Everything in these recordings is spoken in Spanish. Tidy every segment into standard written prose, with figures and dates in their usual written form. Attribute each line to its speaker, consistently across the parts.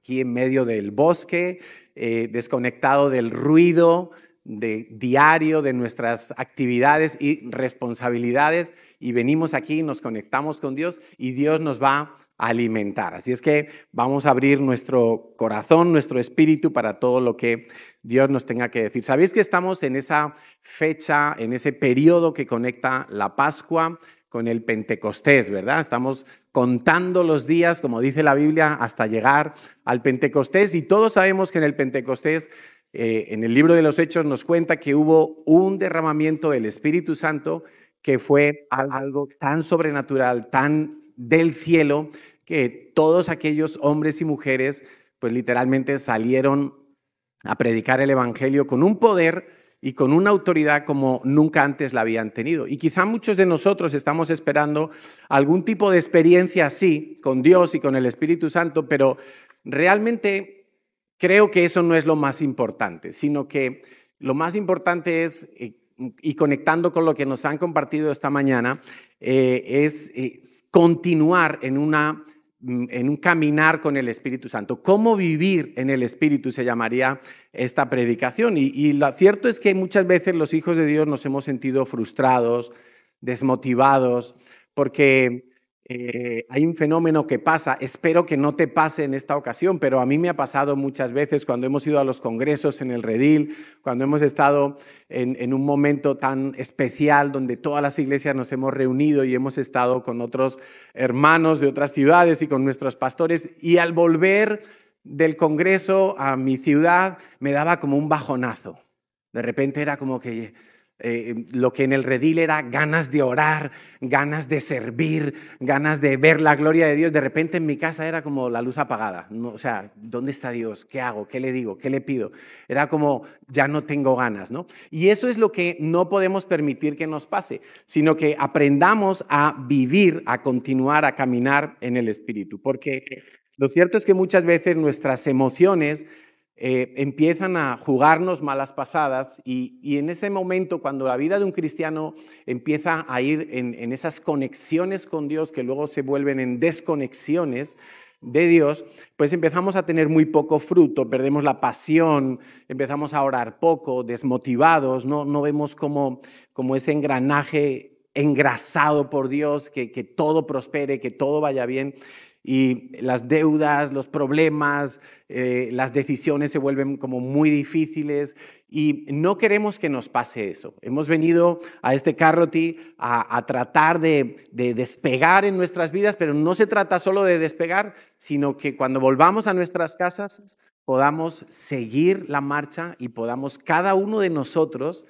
Speaker 1: aquí en medio del bosque, desconectado del ruido diario de nuestras actividades y responsabilidades, y venimos aquí, nos conectamos con Dios y Dios nos va a alimentar. Así es que vamos a abrir nuestro corazón, nuestro espíritu para todo lo que Dios nos tenga que decir. ¿Sabéis que estamos en esa fecha, en ese periodo que conecta la Pascua con el Pentecostés, verdad? Estamos contando los días, como dice la Biblia, hasta llegar al Pentecostés, y todos sabemos que en el Pentecostés, en el libro de los Hechos nos cuenta que hubo un derramamiento del Espíritu Santo que fue algo tan sobrenatural, tan del cielo, que todos aquellos hombres y mujeres pues literalmente salieron a predicar el Evangelio con un poder y con una autoridad como nunca antes la habían tenido. Y quizá muchos de nosotros estamos esperando algún tipo de experiencia así con Dios y con el Espíritu Santo, pero realmente creo que eso no es lo más importante, sino que lo más importante es, y conectando con lo que nos han compartido esta mañana, es continuar en un caminar con el Espíritu Santo. ¿Cómo vivir en el Espíritu? Se llamaría esta predicación. Y lo cierto es que muchas veces los hijos de Dios nos hemos sentido frustrados, desmotivados, porque hay un fenómeno que pasa. Espero que no te pase en esta ocasión, pero a mí me ha pasado muchas veces cuando hemos ido a los congresos en el Redil, cuando hemos estado en un momento tan especial donde todas las iglesias nos hemos reunido y hemos estado con otros hermanos de otras ciudades y con nuestros pastores, y al volver del congreso a mi ciudad me daba como un bajonazo. De repente era como que lo que en el Redil era ganas de orar, ganas de servir, ganas de ver la gloria de Dios, de repente en mi casa era como la luz apagada. No, o sea, ¿dónde está Dios? ¿Qué hago? ¿Qué le digo? ¿Qué le pido? Era como, ya no tengo ganas, ¿no? Y eso es lo que no podemos permitir que nos pase, sino que aprendamos a vivir, a continuar, a caminar en el Espíritu. Porque lo cierto es que muchas veces nuestras emociones empiezan a jugarnos malas pasadas, y en ese momento, cuando la vida de un cristiano empieza a ir en esas conexiones con Dios que luego se vuelven en desconexiones de Dios, pues empezamos a tener muy poco fruto, perdemos la pasión, empezamos a orar poco, desmotivados, no vemos como ese engranaje engrasado por Dios, que todo prospere, que todo vaya bien. Y las deudas, los problemas, las decisiones se vuelven como muy difíciles, y no queremos que nos pase eso. Hemos venido a este Carroti a tratar de despegar en nuestras vidas, pero no se trata solo de despegar, sino que cuando volvamos a nuestras casas podamos seguir la marcha y podamos cada uno de nosotros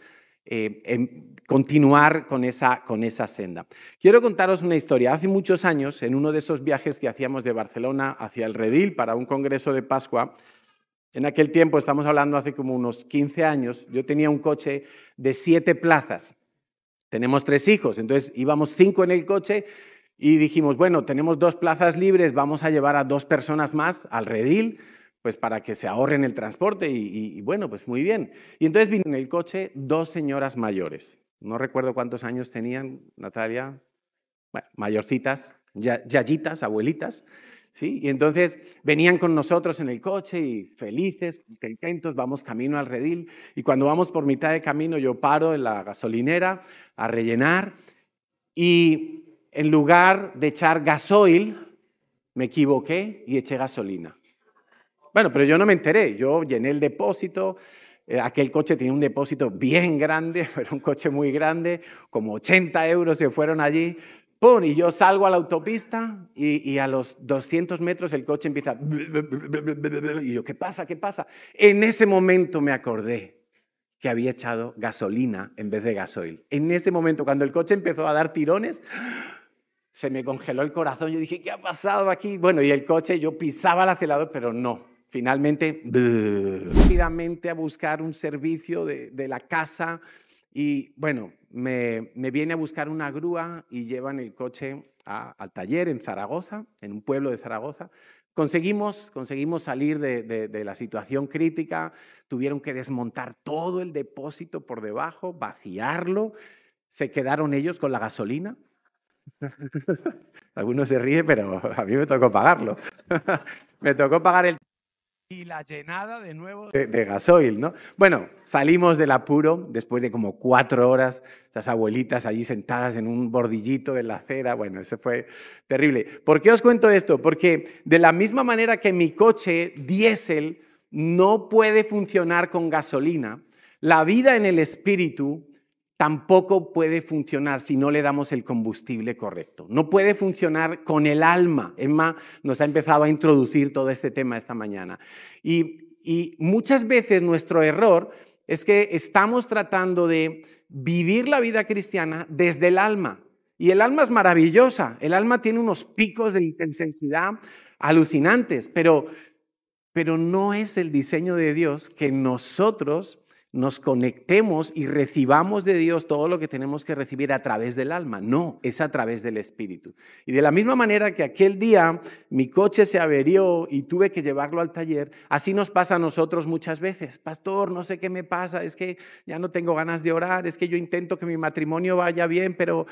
Speaker 1: continuar con esa senda. Quiero contaros una historia. Hace muchos años, en uno de esos viajes que hacíamos de Barcelona hacia el Redil para un congreso de Pascua, en aquel tiempo, estamos hablando hace como unos 15 años, yo tenía un coche de 7 plazas. Tenemos 3 hijos, entonces íbamos 5 en el coche y dijimos, bueno, tenemos 2 plazas libres, vamos a llevar a 2 personas más al Redil, pues para que se ahorren el transporte, y bueno, pues muy bien. Y entonces vino en el coche 2 señoras mayores. No recuerdo cuántos años tenían, Natalia. Bueno, mayorcitas, yayitas, abuelitas, ¿sí? Y entonces venían con nosotros en el coche y felices, contentos, vamos camino al Redil. Y cuando vamos por mitad de camino, yo paro en la gasolinera a rellenar, y en lugar de echar gasoil, me equivoqué y eché gasolina. Bueno, pero yo no me enteré, yo llené el depósito. Aquel coche tenía un depósito bien grande, era un coche muy grande, como 80 euros se fueron allí. ¡Pum! Y yo salgo a la autopista y a los 200 metros el coche empieza... Y yo, ¿qué pasa? ¿Qué pasa? En ese momento me acordé que había echado gasolina en vez de gasoil. En ese momento, cuando el coche empezó a dar tirones, se me congeló el corazón. Yo dije, ¿qué ha pasado aquí? Bueno, y el coche, yo pisaba el acelerador, pero no. Finalmente, rápidamente a buscar un servicio de la casa, y bueno, me viene a buscar una grúa y llevan el coche al taller en Zaragoza, en un pueblo de Zaragoza. Conseguimos salir de la situación crítica. Tuvieron que desmontar todo el depósito por debajo, vaciarlo. Se quedaron ellos con la gasolina. Algunos se ríen, pero a mí me tocó pagarlo. Me tocó pagar el y la llenada de nuevo de gasoil, ¿no? Bueno, salimos del apuro después de como 4 horas, esas abuelitas allí sentadas en un bordillito de la acera. Bueno, eso fue terrible. ¿Por qué os cuento esto? Porque de la misma manera que mi coche diésel no puede funcionar con gasolina, la vida en el espíritu tampoco puede funcionar si no le damos el combustible correcto. No puede funcionar con el alma. Emma nos ha empezado a introducir todo este tema esta mañana. Y muchas veces nuestro error es que estamos tratando de vivir la vida cristiana desde el alma. Y el alma es maravillosa. El alma tiene unos picos de intensidad alucinantes, pero no es el diseño de Dios que nosotros nos conectemos y recibamos de Dios todo lo que tenemos que recibir a través del alma. No, es a través del espíritu. Y de la misma manera que aquel día mi coche se averió y tuve que llevarlo al taller, así nos pasa a nosotros muchas veces. Pastor, no sé qué me pasa, es que ya no tengo ganas de orar, es que yo intento que mi matrimonio vaya bien, pero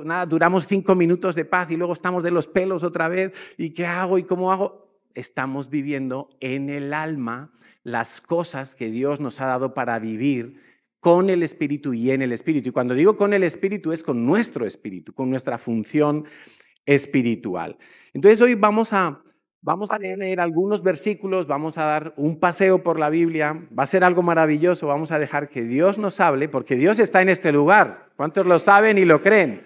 Speaker 1: nada, duramos 5 minutos de paz y luego estamos de los pelos otra vez. ¿Y qué hago y cómo hago? Estamos viviendo en el alma las cosas que Dios nos ha dado para vivir con el Espíritu y en el Espíritu. Y cuando digo con el Espíritu es con nuestro Espíritu, con nuestra función espiritual. Entonces hoy vamos a leer algunos versículos, vamos a dar un paseo por la Biblia, va a ser algo maravilloso, vamos a dejar que Dios nos hable, porque Dios está en este lugar. ¿Cuántos lo saben y lo creen?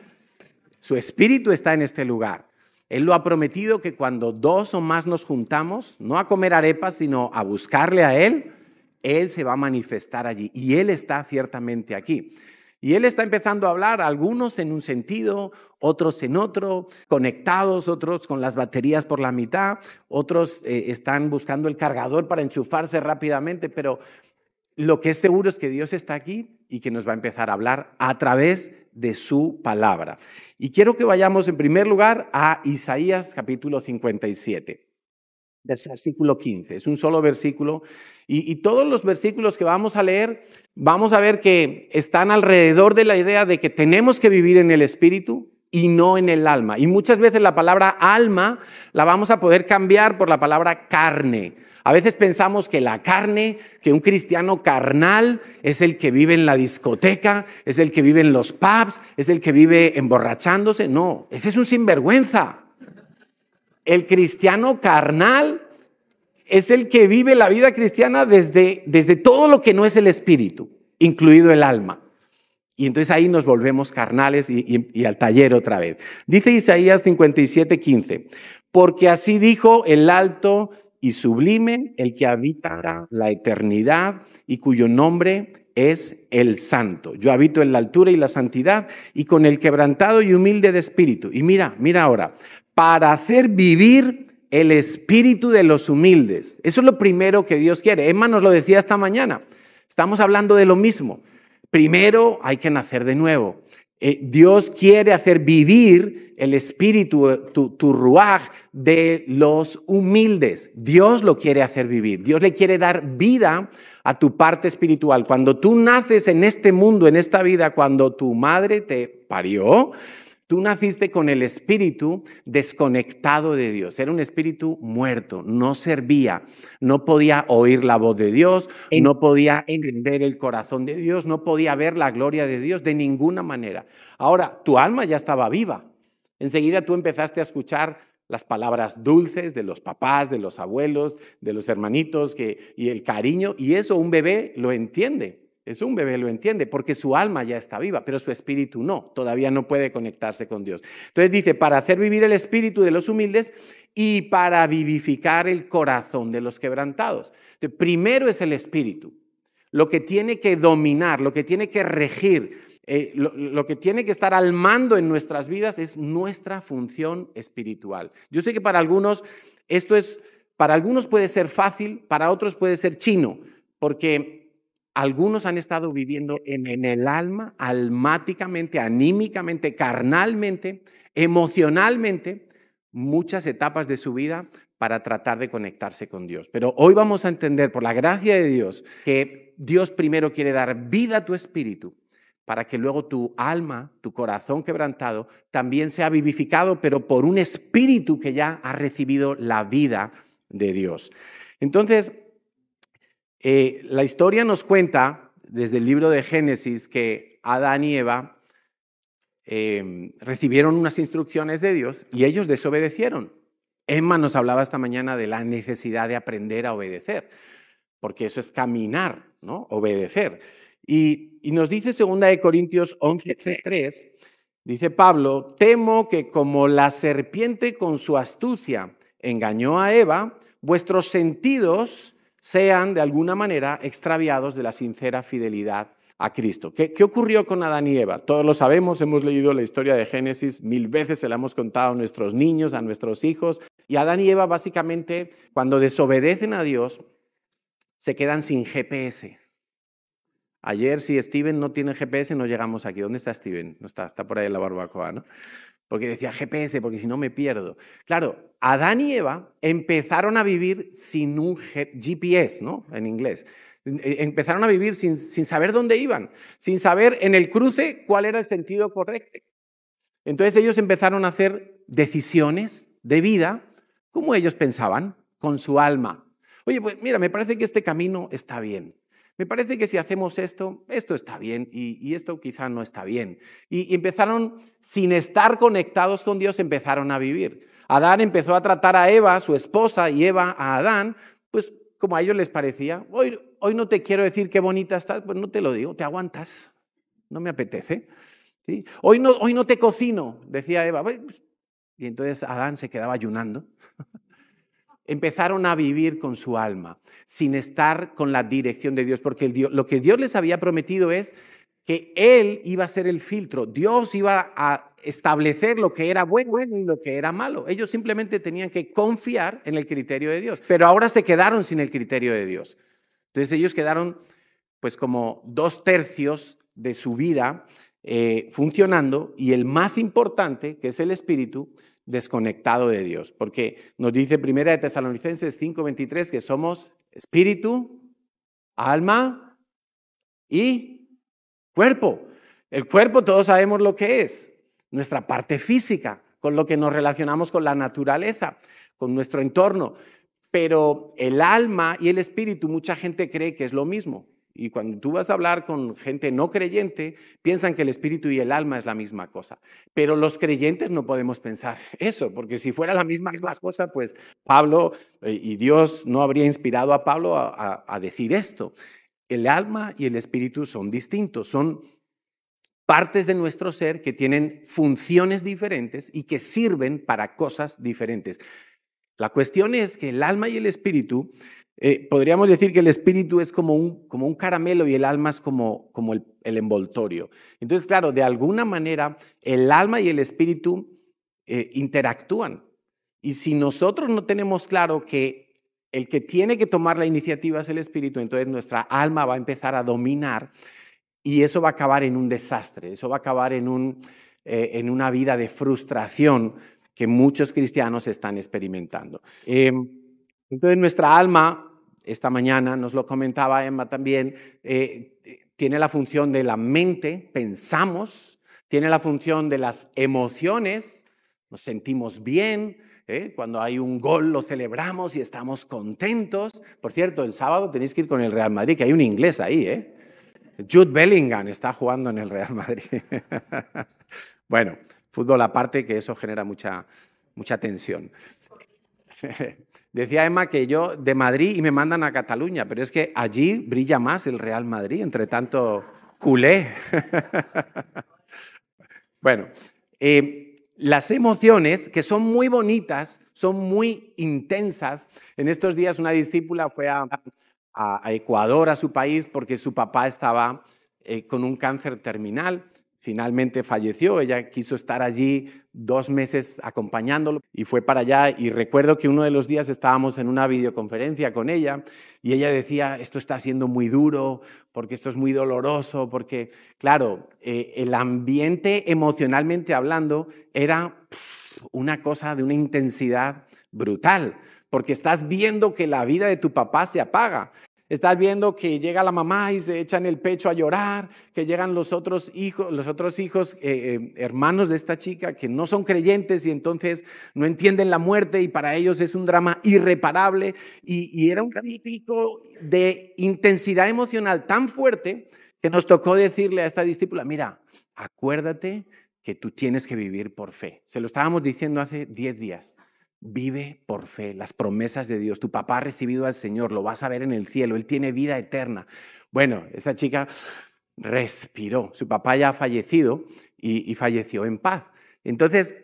Speaker 1: Su Espíritu está en este lugar. Él lo ha prometido que cuando 2 o más nos juntamos, no a comer arepas, sino a buscarle a Él se va a manifestar allí. Y Él está ciertamente aquí. Y Él está empezando a hablar, algunos en un sentido, otros en otro, conectados, otros con las baterías por la mitad, otros están buscando el cargador para enchufarse rápidamente, pero lo que es seguro es que Dios está aquí y que nos va a empezar a hablar a través de su palabra. Y quiero que vayamos en primer lugar a Isaías capítulo 57, versículo 15. Es un solo versículo y todos los versículos que vamos a leer, vamos a ver que están alrededor de la idea de que tenemos que vivir en el Espíritu y no en el alma. Y muchas veces la palabra alma la vamos a poder cambiar por la palabra carne. A veces pensamos que la carne, que un cristiano carnal es el que vive en la discoteca, es el que vive en los pubs, es el que vive emborrachándose. No, ese es un sinvergüenza. El cristiano carnal es el que vive la vida cristiana desde todo lo que no es el espíritu, incluido el alma. Y entonces ahí nos volvemos carnales y al taller otra vez. Dice Isaías 57:15, porque así dijo el alto y sublime, el que habita la eternidad y cuyo nombre es el Santo. Yo habito en la altura y la santidad y con el quebrantado y humilde de espíritu. Y mira ahora, para hacer vivir el espíritu de los humildes. Eso es lo primero que Dios quiere. Emma nos lo decía esta mañana. Estamos hablando de lo mismo. Primero hay que nacer de nuevo. Dios quiere hacer vivir el espíritu, tu ruaj de los humildes. Dios lo quiere hacer vivir. Dios le quiere dar vida a tu parte espiritual. Cuando tú naces en este mundo, en esta vida, cuando tu madre te parió, tú naciste con el espíritu desconectado de Dios. Era un espíritu muerto, no servía, no podía oír la voz de Dios, no podía entender el corazón de Dios, no podía ver la gloria de Dios de ninguna manera. Ahora, tu alma ya estaba viva. Enseguida tú empezaste a escuchar las palabras dulces de los papás, de los abuelos, de los hermanitos y el cariño, y eso un bebé lo entiende. Eso un bebé lo entiende porque su alma ya está viva, pero su espíritu no, todavía no puede conectarse con Dios. Entonces dice, para hacer vivir el espíritu de los humildes y para vivificar el corazón de los quebrantados. Entonces, primero es el espíritu, lo que tiene que dominar, lo que tiene que regir, lo que tiene que estar al mando en nuestras vidas es nuestra función espiritual. Yo sé que para algunos para algunos puede ser fácil, para otros puede ser chino, porque algunos han estado viviendo en el alma, almáticamente, anímicamente, carnalmente, emocionalmente, muchas etapas de su vida para tratar de conectarse con Dios. Pero hoy vamos a entender, por la gracia de Dios, que Dios primero quiere dar vida a tu espíritu para que luego tu alma, tu corazón quebrantado, también sea vivificado, pero por un espíritu que ya ha recibido la vida de Dios. Entonces, la historia nos cuenta desde el libro de Génesis que Adán y Eva recibieron unas instrucciones de Dios y ellos desobedecieron. Emma nos hablaba esta mañana de la necesidad de aprender a obedecer, porque eso es caminar, ¿no? Obedecer. Y nos dice 2 Corintios 11:3, dice Pablo, temo que como la serpiente con su astucia engañó a Eva, vuestros sentidos sean de alguna manera extraviados de la sincera fidelidad a Cristo. ¿Qué ocurrió con Adán y Eva? Todos lo sabemos, hemos leído la historia de Génesis 1000 veces, se la hemos contado a nuestros niños, a nuestros hijos. Y Adán y Eva básicamente, cuando desobedecen a Dios, se quedan sin GPS. Ayer, si Steven no tiene GPS, no llegamos aquí. ¿Dónde está Steven? No está por ahí en la barbacoa, ¿no? Porque decía GPS, porque si no me pierdo. Claro, Adán y Eva empezaron a vivir sin un GPS, ¿no? En inglés. Empezaron a vivir sin saber dónde iban, sin saber en el cruce cuál era el sentido correcto. Entonces ellos empezaron a hacer decisiones de vida como ellos pensaban, con su alma. Oye, pues mira, me parece que este camino está bien. Me parece que si hacemos esto está bien y esto quizá no está bien. Y empezaron, sin estar conectados con Dios, empezaron a vivir. Adán empezó a tratar a Eva, su esposa, y Eva a Adán, pues como a ellos les parecía. Hoy no te quiero decir qué bonita estás, pues no te lo digo, te aguantas, no me apetece. ¿Sí? Hoy no te cocino, decía Eva. Y entonces Adán se quedaba ayunando. Empezaron a vivir con su alma, sin estar con la dirección de Dios, porque lo que Dios les había prometido es que Él iba a ser el filtro. Dios iba a establecer lo que era bueno y lo que era malo. Ellos simplemente tenían que confiar en el criterio de Dios, pero ahora se quedaron sin el criterio de Dios. Entonces ellos quedaron pues como 2/3 de su vida funcionando y el más importante, que es el espíritu, desconectado de Dios. Porque nos dice 1 Tesalonicenses 5:23 que somos espíritu, alma y cuerpo. El cuerpo todos sabemos lo que es, nuestra parte física, con lo que nos relacionamos con la naturaleza, con nuestro entorno. Pero el alma y el espíritu, mucha gente cree que es lo mismo. Y cuando tú vas a hablar con gente no creyente, piensan que el espíritu y el alma es la misma cosa. Pero los creyentes no podemos pensar eso, porque si fuera la misma cosa, pues Pablo y Dios no habría inspirado a Pablo a decir esto. El alma y el espíritu son distintos, son partes de nuestro ser que tienen funciones diferentes y que sirven para cosas diferentes. La cuestión es que el alma y el espíritu, podríamos decir que el espíritu es como un caramelo y el alma es como el envoltorio. Entonces, claro, de alguna manera el alma y el espíritu interactúan. Y si nosotros no tenemos claro que el que tiene que tomar la iniciativa es el espíritu, entonces nuestra alma va a empezar a dominar y eso va a acabar en un desastre, eso va a acabar en una vida de frustración que muchos cristianos están experimentando. Entonces nuestra alma, esta mañana nos lo comentaba Emma también, tiene la función de la mente, pensamos, tiene la función de las emociones, nos sentimos bien, cuando hay un gol lo celebramos y estamos contentos. Por cierto, el sábado tenéis que ir con el Real Madrid, que hay un inglés ahí, Jude Bellingham está jugando en el Real Madrid. Bueno, fútbol aparte, que eso genera mucha tensión. Decía Emma que yo de Madrid y me mandan a Cataluña, pero es que allí brilla más el Real Madrid, entre tanto culé. Bueno, las emociones, que son muy bonitas, son muy intensas. En estos días una discípula fue a Ecuador, a su país, porque su papá estaba con un cáncer terminal. Finalmente falleció, ella quiso estar allí 2 meses acompañándolo y fue para allá y recuerdo que uno de los días estábamos en una videoconferencia con ella y ella decía, esto está siendo muy duro, porque esto es muy doloroso, porque claro, el ambiente emocionalmente hablando era una cosa de una intensidad brutal, porque estás viendo que la vida de tu papá se apaga. Estás viendo que llega la mamá y se echa en el pecho a llorar, que llegan los otros hijos, hermanos de esta chica que no son creyentes y entonces no entienden la muerte y para ellos es un drama irreparable. Y era un pico de intensidad emocional tan fuerte que nos tocó decirle a esta discípula, mira, acuérdate que tú tienes que vivir por fe. Se lo estábamos diciendo hace 10 días. Vive por fe, las promesas de Dios. Tu papá ha recibido al Señor, lo vas a ver en el cielo, Él tiene vida eterna. Bueno, esta chica respiró. Su papá ya ha fallecido y falleció en paz. Entonces,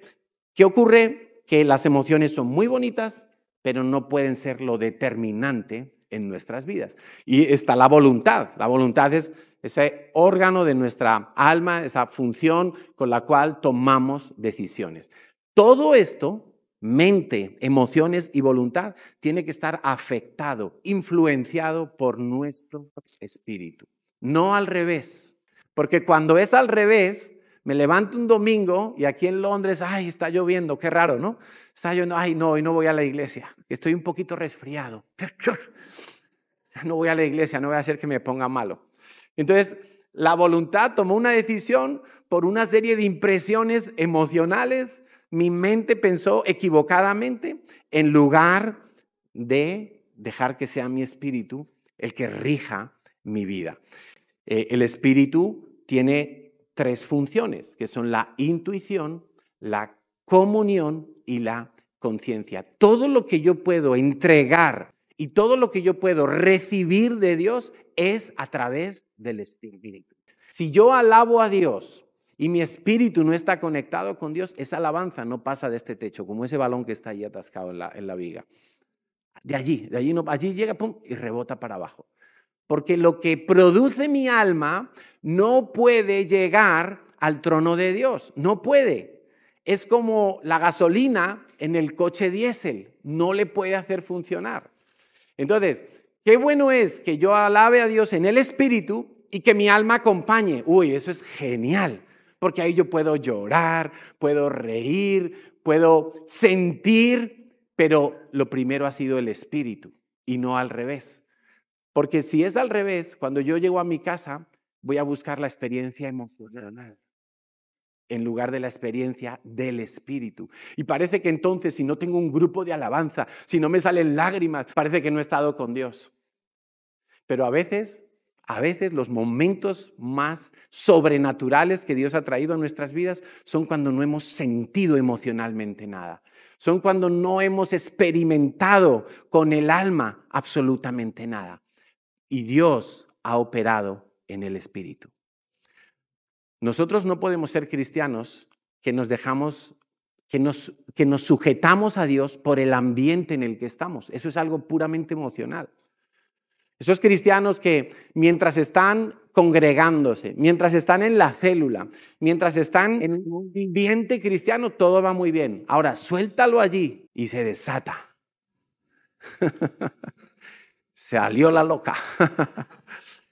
Speaker 1: ¿qué ocurre? Que las emociones son muy bonitas, pero no pueden ser lo determinante en nuestras vidas. Y está la voluntad. La voluntad es ese órgano de nuestra alma, esa función con la cual tomamos decisiones. Todo esto, mente, emociones y voluntad, tiene que estar afectado, influenciado por nuestro espíritu. No al revés. Porque cuando es al revés, me levanto un domingo y aquí en Londres, ay, está lloviendo, qué raro, ¿no? Está lloviendo, ay, no, hoy no voy a la iglesia, estoy un poquito resfriado. No voy a la iglesia, no voy a hacer que me ponga malo. Entonces, la voluntad tomó una decisión por una serie de impresiones emocionales. Mi mente pensó equivocadamente en lugar de dejar que sea mi espíritu el que rija mi vida. El espíritu tiene 3 funciones, que son la intuición, la comunión y la conciencia. Todo lo que yo puedo entregar y todo lo que yo puedo recibir de Dios es a través del espíritu. Si yo alabo a Dios y mi espíritu no está conectado con Dios, esa alabanza no pasa de este techo, como ese balón que está ahí atascado en la viga. Allí llega, pum, y rebota para abajo. Porque lo que produce mi alma no puede llegar al trono de Dios, no puede. Es como la gasolina en el coche diésel, no le puede hacer funcionar. Entonces, qué bueno es que yo alabe a Dios en el espíritu y que mi alma acompañe. Uy, eso es genial, porque ahí yo puedo llorar, puedo reír, puedo sentir, pero lo primero ha sido el espíritu y no al revés. Porque si es al revés, cuando yo llego a mi casa, voy a buscar la experiencia emocional en lugar de la experiencia del espíritu. Y parece que entonces, si no tengo un grupo de alabanza, si no me salen lágrimas, parece que no he estado con Dios. Pero a veces los momentos más sobrenaturales que Dios ha traído a nuestras vidas son cuando no hemos sentido emocionalmente nada. Son cuando no hemos experimentado con el alma absolutamente nada. Y Dios ha operado en el espíritu. Nosotros no podemos ser cristianos que nos sujetamos a Dios por el ambiente en el que estamos. Eso es algo puramente emocional. Esos cristianos que mientras están congregándose, mientras están en la célula, mientras están en un ambiente cristiano, todo va muy bien. Ahora, suéltalo allí y se desata. Salió la loca.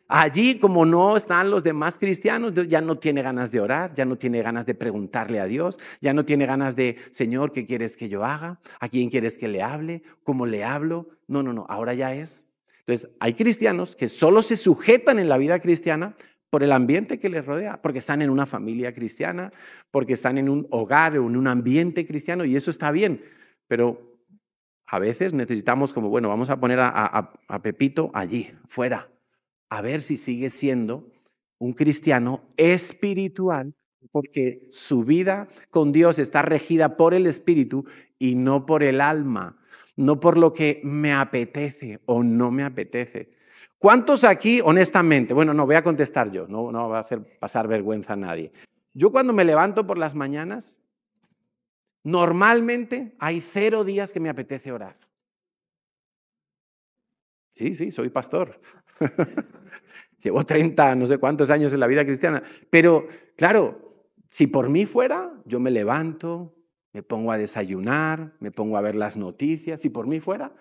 Speaker 1: Allí, como no están los demás cristianos, ya no tiene ganas de orar, ya no tiene ganas de preguntarle a Dios, ya no tiene ganas de, Señor, ¿qué quieres que yo haga? ¿A quién quieres que le hable? ¿Cómo le hablo? No, ahora ya es. Entonces, hay cristianos que solo se sujetan en la vida cristiana por el ambiente que les rodea, porque están en una familia cristiana, porque están en un hogar o en un ambiente cristiano, y eso está bien, pero a veces necesitamos como, bueno, vamos a poner a Pepito allí, fuera, a ver si sigue siendo un cristiano espiritual, porque su vida con Dios está regida por el espíritu y no por el alma, no por lo que me apetece o no me apetece. ¿Cuántos aquí, honestamente, bueno, no voy a contestar yo, no voy a hacer pasar vergüenza a nadie. Yo cuando me levanto por las mañanas, normalmente hay 0 días que me apetece orar. Sí, soy pastor. Llevo 30, no sé cuántos años en la vida cristiana. Pero, claro, si por mí fuera, yo me levanto, me pongo a desayunar, me pongo a ver las noticias. Si por mí fuera,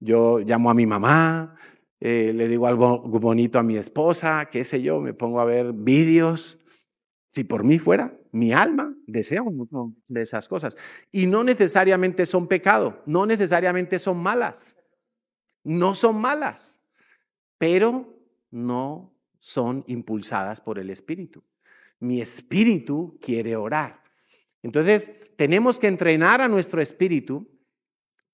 Speaker 1: yo llamo a mi mamá, le digo algo bonito a mi esposa, qué sé yo, me pongo a ver vídeos. Si por mí fuera, mi alma desea uno de esas cosas. Y no necesariamente son pecado, no necesariamente son malas. No son malas. pero no son impulsadas por el Espíritu. Mi espíritu quiere orar. Entonces, tenemos que entrenar a nuestro espíritu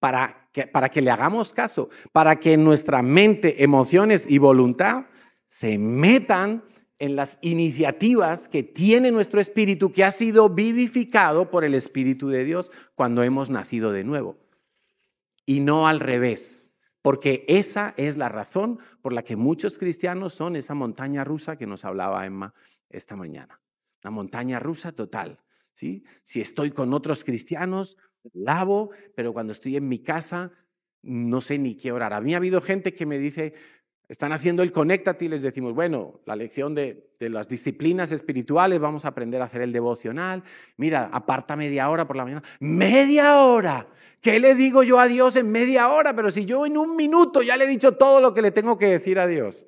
Speaker 1: para que le hagamos caso, para que nuestra mente, emociones y voluntad se metan en las iniciativas que tiene nuestro espíritu, que ha sido vivificado por el Espíritu de Dios cuando hemos nacido de nuevo. Y no al revés, porque esa es la razón por la que muchos cristianos son esa montaña rusa que nos hablaba Emma esta mañana. Una montaña rusa total, ¿sí? Si estoy con otros cristianos, lavo, pero cuando estoy en mi casa no sé ni qué orar. A mí ha habido gente que me dice, están haciendo el Conéctate y les decimos, bueno, la lección de las disciplinas espirituales, vamos a aprender a hacer el devocional. Mira, aparta media hora por la mañana. ¡Media hora! ¿Qué le digo yo a Dios en media hora? Pero si yo en un minuto ya le he dicho todo lo que le tengo que decir a Dios.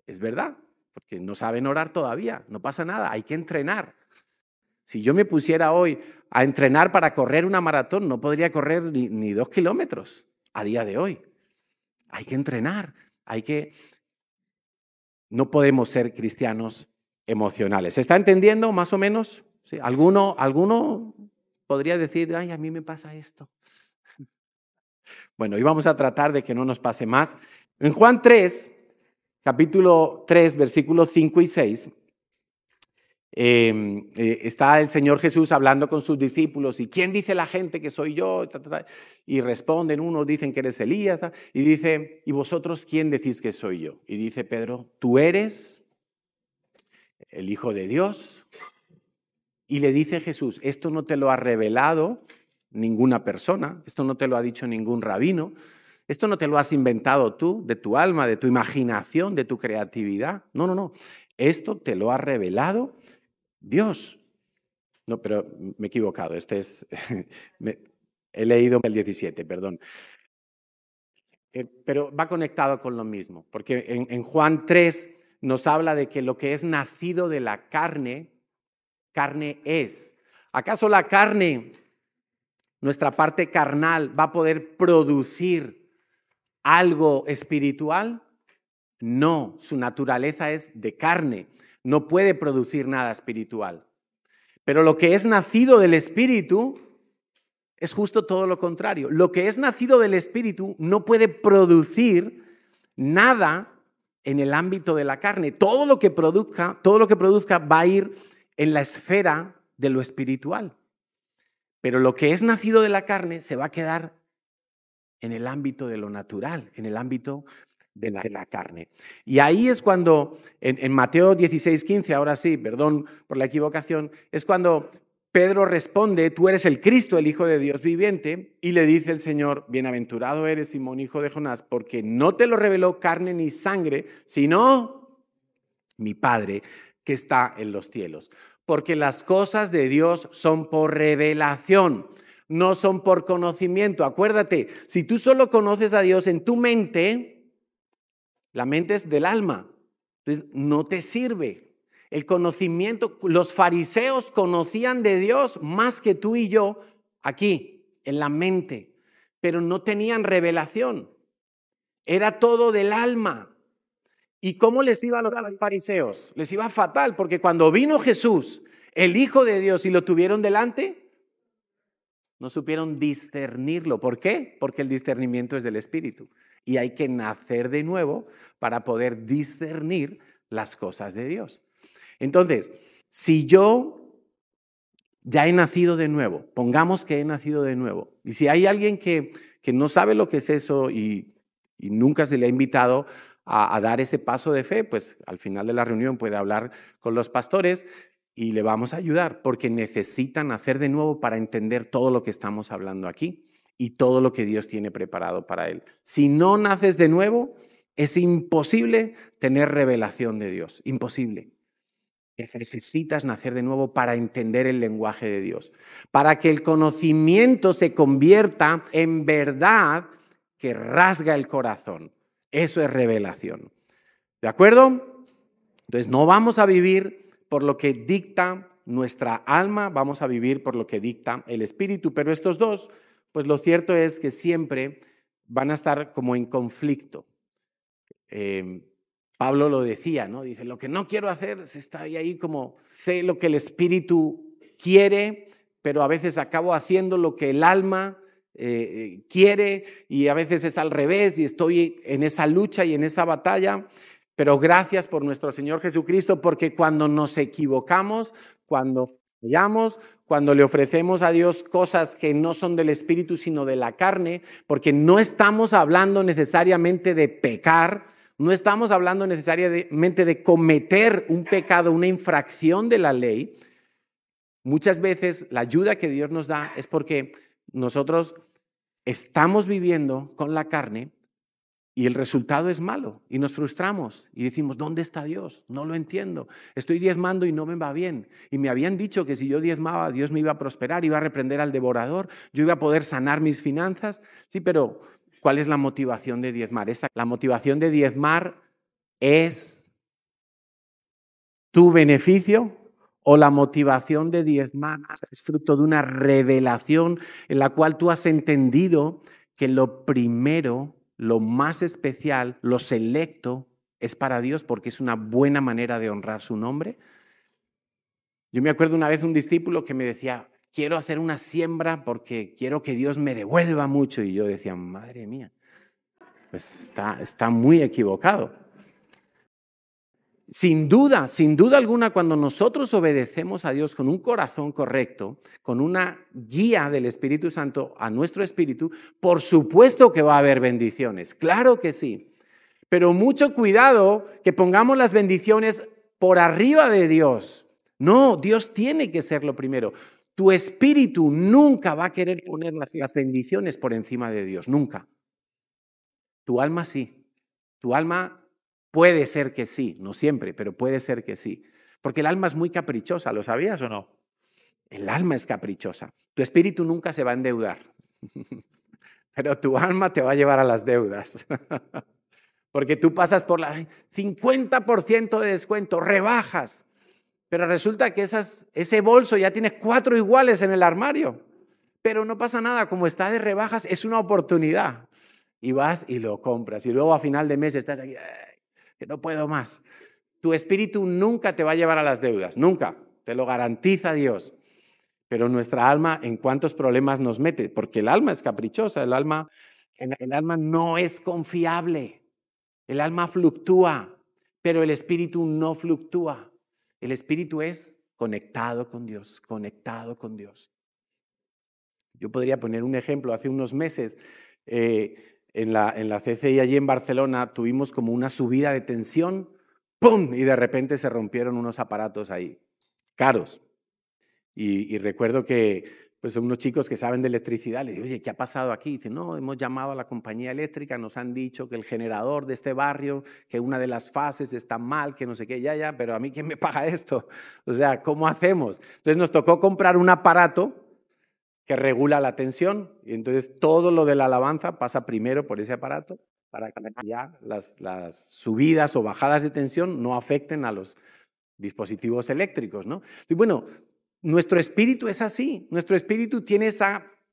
Speaker 1: Es verdad, porque no saben orar todavía. No pasa nada, hay que entrenar. Si yo me pusiera hoy a entrenar para correr una maratón, no podría correr ni 2 kilómetros a día de hoy. Hay que entrenar. No podemos ser cristianos emocionales. ¿Se está entendiendo más o menos? ¿Sí? ¿Alguno podría decir, ay, a mí me pasa esto? Bueno, hoy vamos a tratar de que no nos pase más. En Juan 3, capítulo 3, versículos 5 y 6, está el Señor Jesús hablando con sus discípulos. ¿Y quién dice la gente que soy yo? Y responden, unos dicen que eres Elías. Y dice, ¿y vosotros quién decís que soy yo? Y dice Pedro, tú eres el Hijo de Dios. Y le dice Jesús, esto no te lo ha revelado ninguna persona, esto no te lo ha dicho ningún rabino, esto no te lo has inventado tú, de tu alma, de tu imaginación, de tu creatividad. No. Esto te lo ha revelado Dios. No, pero me he equivocado. He leído el 17, perdón. Pero va conectado con lo mismo, porque en Juan 3 nos habla de que lo que es nacido de la carne, carne es. ¿Acaso la carne, nuestra parte carnal, va a poder producir algo espiritual? No, su naturaleza es de carne, no puede producir nada espiritual. Pero lo que es nacido del Espíritu es justo todo lo contrario. Lo que es nacido del Espíritu no puede producir nada en el ámbito de la carne. Todo lo que produzca va a ir en la esfera de lo espiritual. Pero lo que es nacido de la carne se va a quedar en el ámbito de lo natural, en el ámbito de la carne. Y ahí es cuando, en Mateo 16:15, ahora sí, perdón por la equivocación, es cuando Pedro responde, tú eres el Cristo, el Hijo de Dios viviente, y le dice el Señor, bienaventurado eres, Simón, hijo de Jonás, porque no te lo reveló carne ni sangre, sino mi Padre que está en los cielos. Porque las cosas de Dios son por revelación, no son por conocimiento. Acuérdate, si tú solo conoces a Dios en tu mente, la mente es del alma, entonces no te sirve. El conocimiento, los fariseos conocían de Dios más que tú y yo aquí, en la mente, pero no tenían revelación. Era todo del alma. ¿Y cómo les iba a los fariseos? Les iba fatal, porque cuando vino Jesús, el Hijo de Dios, y lo tuvieron delante, no supieron discernirlo. ¿Por qué? Porque el discernimiento es del Espíritu. Y hay que nacer de nuevo para poder discernir las cosas de Dios. Entonces, si yo ya he nacido de nuevo, pongamos que he nacido de nuevo, y si hay alguien que no sabe lo que es eso y nunca se le ha invitado a dar ese paso de fe, pues al final de la reunión puede hablar con los pastores y le vamos a ayudar, porque necesitan nacer de nuevo para entender todo lo que estamos hablando aquí y todo lo que Dios tiene preparado para él. Si no naces de nuevo, es imposible tener revelación de Dios, imposible. Necesitas nacer de nuevo para entender el lenguaje de Dios, para que el conocimiento se convierta en verdad que rasga el corazón. Eso es revelación. ¿De acuerdo? Entonces no vamos a vivir por lo que dicta nuestra alma, vamos a vivir por lo que dicta el Espíritu, pero estos dos, pues lo cierto es que siempre van a estar como en conflicto. Pablo lo decía, ¿no? Dice, lo que no quiero hacer, está ahí como, sé lo que el espíritu quiere, pero a veces acabo haciendo lo que el alma quiere y a veces es al revés y estoy en esa lucha y en esa batalla. Pero gracias por nuestro Señor Jesucristo, porque cuando nos equivocamos, cuando fallamos, cuando le ofrecemos a Dios cosas que no son del espíritu sino de la carne, porque no estamos hablando necesariamente de pecar, no estamos hablando necesariamente de cometer un pecado, una infracción de la ley. Muchas veces la ayuda que Dios nos da es porque nosotros estamos viviendo con la carne y el resultado es malo y nos frustramos y decimos, ¿dónde está Dios? No lo entiendo. Estoy diezmando y no me va bien. Y me habían dicho que si yo diezmaba, Dios me iba a prosperar, iba a reprender al devorador, yo iba a poder sanar mis finanzas. Sí, pero ¿cuál es la motivación de diezmar? La motivación de diezmar es tu beneficio. ¿O la motivación de diezmar es fruto de una revelación en la cual tú has entendido que lo primero, lo más especial, lo selecto es para Dios porque es una buena manera de honrar su nombre? Yo me acuerdo una vez un discípulo que me decía, quiero hacer una siembra porque quiero que Dios me devuelva mucho. Y yo decía, madre mía, pues está muy equivocado. Sin duda alguna, cuando nosotros obedecemos a Dios con un corazón correcto, con una guía del Espíritu Santo a nuestro espíritu, por supuesto que va a haber bendiciones, claro que sí. Pero mucho cuidado que pongamos las bendiciones por arriba de Dios. No, Dios tiene que ser lo primero. Tu espíritu nunca va a querer poner las bendiciones por encima de Dios, nunca. Tu alma sí, tu alma puede ser que sí, no siempre, pero puede ser que sí. Porque el alma es muy caprichosa, ¿lo sabías o no? El alma es caprichosa. Tu espíritu nunca se va a endeudar, pero tu alma te va a llevar a las deudas. Porque tú pasas por la 50% de descuento, rebajas, pero resulta que ese bolso ya tienes 4 iguales en el armario. Pero no pasa nada, como está de rebajas, es una oportunidad. Y vas y lo compras. Y luego a final de mes estás aquí, que no puedo más. Tu espíritu nunca te va a llevar a las deudas, nunca, te lo garantiza Dios. Pero nuestra alma, ¿en cuántos problemas nos mete? Porque el alma es caprichosa, el alma no es confiable, el alma fluctúa, pero el espíritu no fluctúa. El espíritu es conectado con Dios, conectado con Dios. Yo podría poner un ejemplo. Hace unos meses en la CCI allí en Barcelona tuvimos como una subida de tensión, ¡pum! Y de repente se rompieron unos aparatos ahí, caros. Y recuerdo que pues unos chicos que saben de electricidad le digo, oye, ¿qué ha pasado aquí? Dice, no, hemos llamado a la compañía eléctrica, nos han dicho que el generador de este barrio, que una de las fases está mal, que no sé qué, ya, pero a mí ¿quién me paga esto? O sea, ¿cómo hacemos? Entonces nos tocó comprar un aparato que regula la tensión y entonces todo lo de la alabanza pasa primero por ese aparato para que ya las subidas o bajadas de tensión no afecten a los dispositivos eléctricos, ¿no? Y bueno, nuestro espíritu es así, nuestro espíritu tiene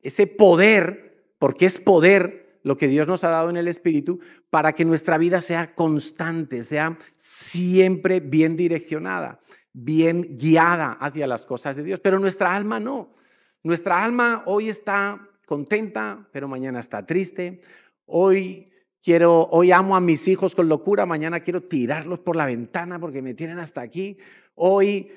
Speaker 1: ese poder, porque es poder lo que Dios nos ha dado en el espíritu, para que nuestra vida sea constante, sea siempre bien direccionada, bien guiada hacia las cosas de Dios, pero nuestra alma no. Nuestra alma hoy está contenta, pero mañana está triste. Hoy amo a mis hijos con locura, mañana quiero tirarlos por la ventana porque me tienen hasta aquí. Hoy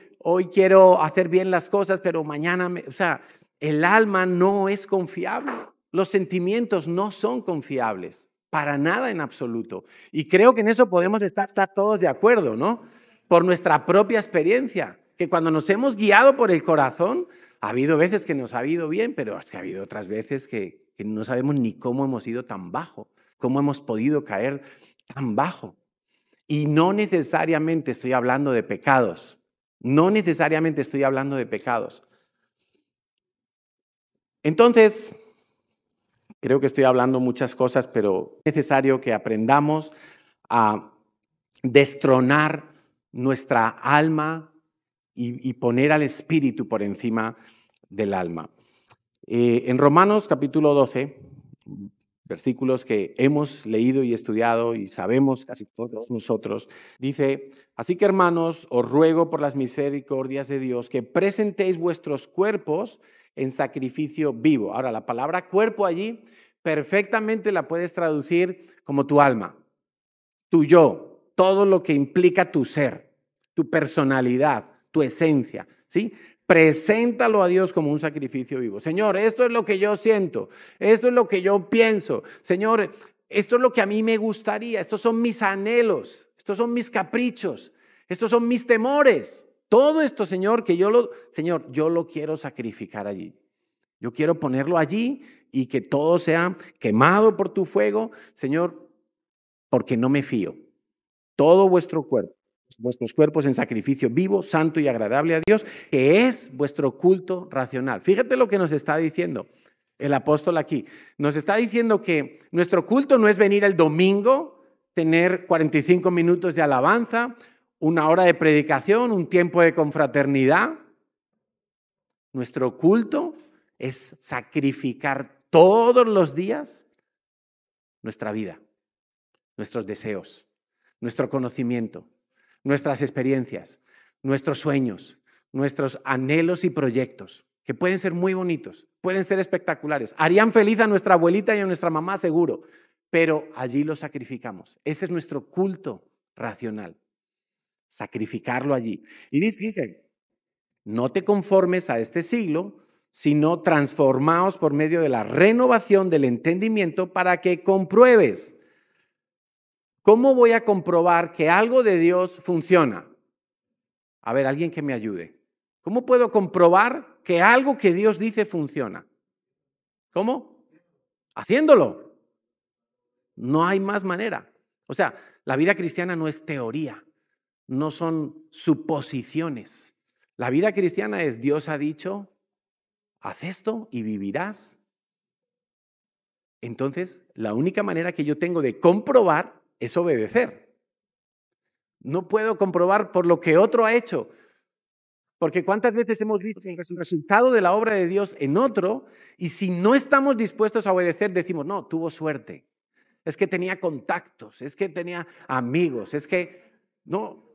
Speaker 1: quiero hacer bien las cosas, pero mañana, o sea, el alma no es confiable. Los sentimientos no son confiables, para nada en absoluto. Y creo que en eso podemos estar todos de acuerdo, ¿no? Por nuestra propia experiencia, que cuando nos hemos guiado por el corazón, ha habido veces que nos ha ido bien, pero es que ha habido otras veces que no sabemos ni cómo hemos ido tan bajo, cómo hemos podido caer tan bajo. Y no necesariamente estoy hablando de pecados, no necesariamente estoy hablando de pecados. Entonces, creo que estoy hablando muchas cosas, pero es necesario que aprendamos a destronar nuestra alma y poner al espíritu por encima del alma. En Romanos capítulo 12, versículos que hemos leído y estudiado y sabemos casi todos nosotros. Dice, así que hermanos, os ruego por las misericordias de Dios que presentéis vuestros cuerpos en sacrificio vivo. Ahora, la palabra cuerpo allí perfectamente la puedes traducir como tu alma, tu yo, todo lo que implica tu ser, tu personalidad, tu esencia, ¿sí? Preséntalo a Dios como un sacrificio vivo. Señor, esto es lo que yo siento, esto es lo que yo pienso. Señor, esto es lo que a mí me gustaría, estos son mis anhelos, estos son mis caprichos, estos son mis temores. Todo esto, Señor, Señor, yo lo quiero sacrificar allí. Yo quiero ponerlo allí y que todo sea quemado por tu fuego, Señor, porque no me fío. Todo vuestros cuerpos en sacrificio vivo, santo y agradable a Dios, que es vuestro culto racional. Fíjate lo que nos está diciendo el apóstol aquí. Nos está diciendo que nuestro culto no es venir el domingo, tener 45 minutos de alabanza, una hora de predicación, un tiempo de confraternidad. Nuestro culto es sacrificar todos los días nuestra vida, nuestros deseos, nuestro conocimiento, nuestras experiencias, nuestros sueños, nuestros anhelos y proyectos, que pueden ser muy bonitos, pueden ser espectaculares. Harían feliz a nuestra abuelita y a nuestra mamá seguro, pero allí lo sacrificamos. Ese es nuestro culto racional, sacrificarlo allí. Y dice, no te conformes a este siglo, sino transformaos por medio de la renovación del entendimiento para que compruebes. ¿Cómo voy a comprobar que algo de Dios funciona? A ver, alguien que me ayude. ¿Cómo puedo comprobar que algo que Dios dice funciona? ¿Cómo? Haciéndolo. No hay más manera. O sea, la vida cristiana no es teoría, no son suposiciones. La vida cristiana es Dios ha dicho, haz esto y vivirás. Entonces, la única manera que yo tengo de comprobar es obedecer. No puedo comprobar por lo que otro ha hecho, porque cuántas veces hemos visto el resultado de la obra de Dios en otro y si no estamos dispuestos a obedecer decimos, no, tuvo suerte, es que tenía contactos, es que tenía amigos, es que no.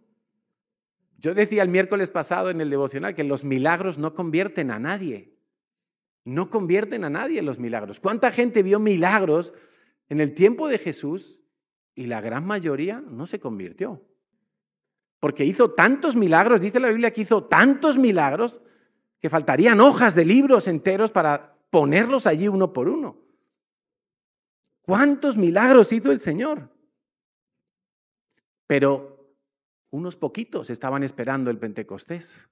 Speaker 1: Yo decía el miércoles pasado en el devocional que los milagros no convierten a nadie, no convierten a nadie los milagros. ¿Cuánta gente vio milagros en el tiempo de Jesús? Y la gran mayoría no se convirtió. Porque hizo tantos milagros, dice la Biblia que hizo tantos milagros, que faltarían hojas de libros enteros para ponerlos allí uno por uno. ¿Cuántos milagros hizo el Señor? Pero unos poquitos estaban esperando el Pentecostés.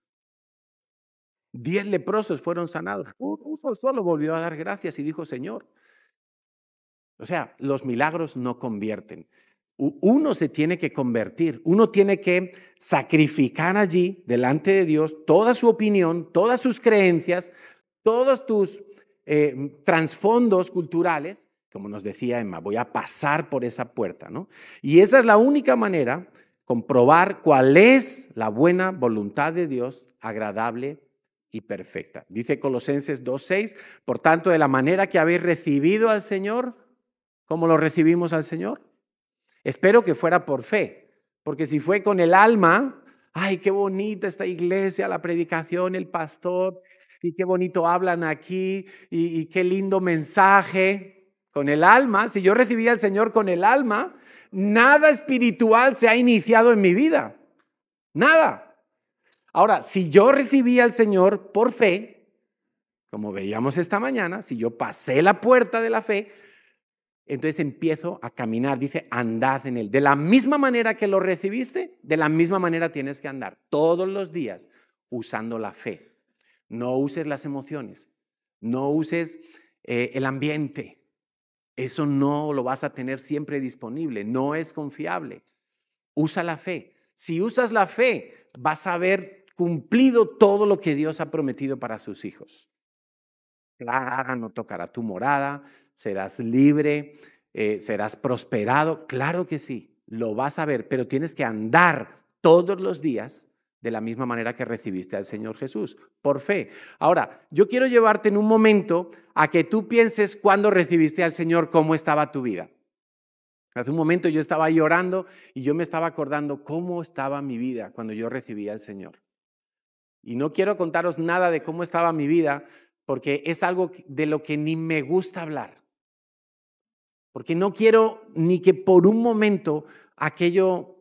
Speaker 1: 10 leprosos fueron sanados. Uno solo volvió a dar gracias y dijo, Señor. O sea, los milagros no convierten. Uno se tiene que convertir, uno tiene que sacrificar allí delante de Dios toda su opinión, todas sus creencias, todos tus trasfondos culturales. Como nos decía Emma, voy a pasar por esa puerta, ¿no? Y esa es la única manera, comprobar cuál es la buena voluntad de Dios, agradable y perfecta. Dice Colosenses 2:6, por tanto, de la manera que habéis recibido al Señor, ¿cómo lo recibimos al Señor? Espero que fuera por fe, porque si fue con el alma, ay, qué bonita esta iglesia, la predicación, el pastor, y qué bonito hablan aquí, y qué lindo mensaje. Con el alma, si yo recibí al Señor con el alma, nada espiritual se ha iniciado en mi vida. Nada. Ahora, si yo recibí al Señor por fe, como veíamos esta mañana, si yo pasé la puerta de la fe, entonces empiezo a caminar, dice, andad en él. De la misma manera que lo recibiste, de la misma manera tienes que andar todos los días usando la fe. No uses las emociones, no uses el ambiente. Eso no lo vas a tener siempre disponible, no es confiable. Usa la fe. Si usas la fe, vas a haber cumplido todo lo que Dios ha prometido para sus hijos. Plaga no tocará tu morada, serás libre, serás prosperado. Claro que sí, lo vas a ver, pero tienes que andar todos los días de la misma manera que recibiste al Señor Jesús, por fe. Ahora, yo quiero llevarte en un momento a que tú pienses cuando recibiste al Señor, cómo estaba tu vida. Hace un momento yo estaba ahí orando y yo me estaba acordando cómo estaba mi vida cuando yo recibí al Señor. Y no quiero contaros nada de cómo estaba mi vida porque es algo de lo que ni me gusta hablar. Porque no quiero ni que por un momento aquello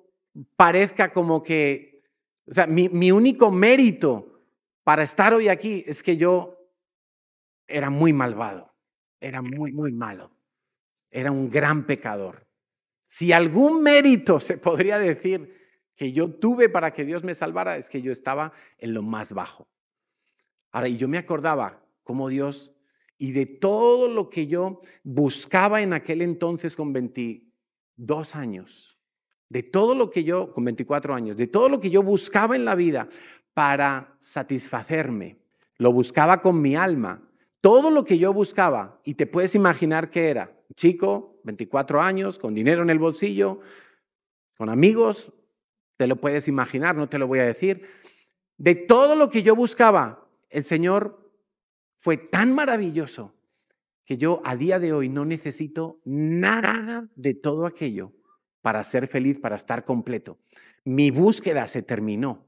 Speaker 1: parezca como que, o sea, mi único mérito para estar hoy aquí es que yo era muy malvado, era muy malo, era un gran pecador. Si algún mérito se podría decir que yo tuve para que Dios me salvara, es que yo estaba en lo más bajo. Ahora, y yo me acordaba cómo Dios, y de todo lo que yo buscaba en aquel entonces con 22 años, de todo lo que yo, con 24 años, de todo lo que yo buscaba en la vida para satisfacerme, lo buscaba con mi alma, todo lo que yo buscaba, y te puedes imaginar qué era, un chico, 24 años, con dinero en el bolsillo, con amigos, te lo puedes imaginar, no te lo voy a decir. De todo lo que yo buscaba, el Señor fue tan maravilloso que yo a día de hoy no necesito nada de todo aquello para ser feliz, para estar completo. Mi búsqueda se terminó.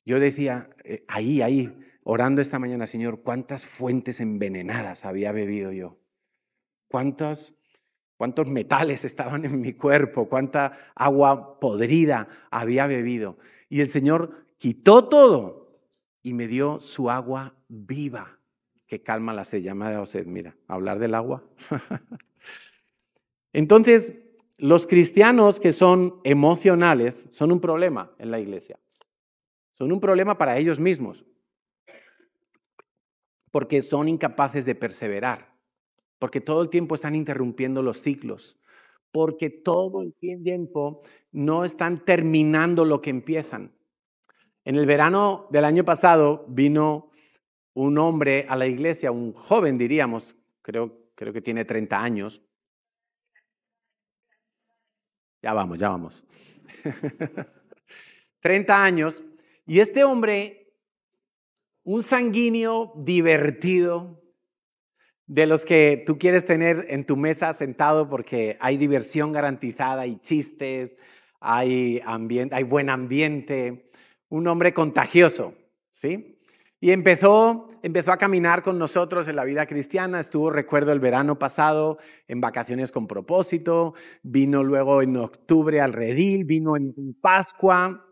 Speaker 1: Yo decía, ahí, orando esta mañana, Señor, ¿cuántas fuentes envenenadas había bebido yo? ¿Cuántos metales estaban en mi cuerpo? ¿Cuánta agua podrida había bebido? Y el Señor quitó todo y me dio su agua viva, que calma la sed. Ya me ha dado sed, mira, hablar del agua. Entonces, los cristianos que son emocionales son un problema en la iglesia. Son un problema para ellos mismos, porque son incapaces de perseverar, porque todo el tiempo están interrumpiendo los ciclos, porque todo el tiempo no están terminando lo que empiezan. En el verano del año pasado vino un hombre a la iglesia, un joven diríamos, creo que tiene 30 años. Ya vamos. 30 años. Y este hombre, un sanguíneo divertido, de los que tú quieres tener en tu mesa sentado porque hay diversión garantizada, hay chistes, hay buen ambiente, un hombre contagioso, ¿sí? Y empezó a caminar con nosotros en la vida cristiana. Estuvo, recuerdo, el verano pasado en vacaciones con propósito, vino luego en octubre al redil, vino en Pascua.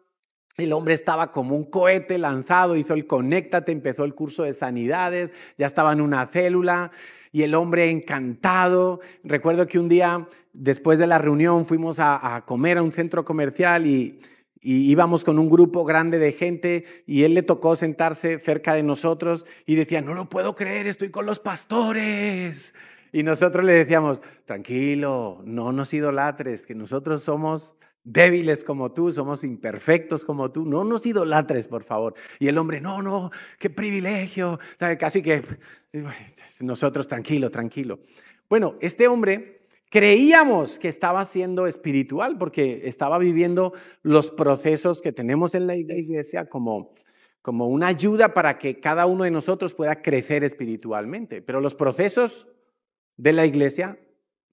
Speaker 1: El hombre estaba como un cohete lanzado, hizo el Conéctate, empezó el curso de sanidades, ya estaba en una célula y el hombre encantado. Recuerdo que un día, después de la reunión, fuimos a comer a un centro comercial y íbamos con un grupo grande de gente y él le tocó sentarse cerca de nosotros y decía, no lo puedo creer, estoy con los pastores. Y nosotros le decíamos, tranquilo, no nos idolatres, que nosotros somos débiles como tú, somos imperfectos como tú, no nos idolatres, por favor. Y el hombre, no, qué privilegio, casi que nosotros, tranquilo. Bueno, este hombre creíamos que estaba siendo espiritual porque estaba viviendo los procesos que tenemos en la iglesia como una ayuda para que cada uno de nosotros pueda crecer espiritualmente. Pero los procesos de la iglesia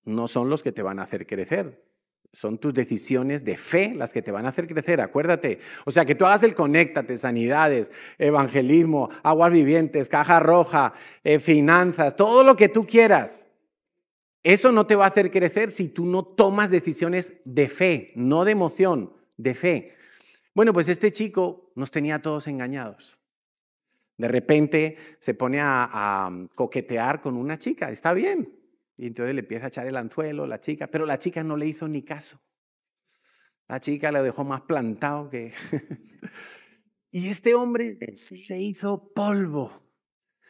Speaker 1: no son los que te van a hacer crecer. Son tus decisiones de fe las que te van a hacer crecer, acuérdate. O sea, que tú hagas el Conéctate, sanidades, evangelismo, aguas vivientes, caja roja, finanzas, todo lo que tú quieras. Eso no te va a hacer crecer si tú no tomas decisiones de fe, no de emoción, de fe. Bueno, pues este chico nos tenía todos engañados. De repente se pone a coquetear con una chica, está bien. Y entonces le empieza a echar el anzuelo, la chica, pero la chica no le hizo ni caso. La chica le dejó más plantado que... Y este hombre se hizo polvo.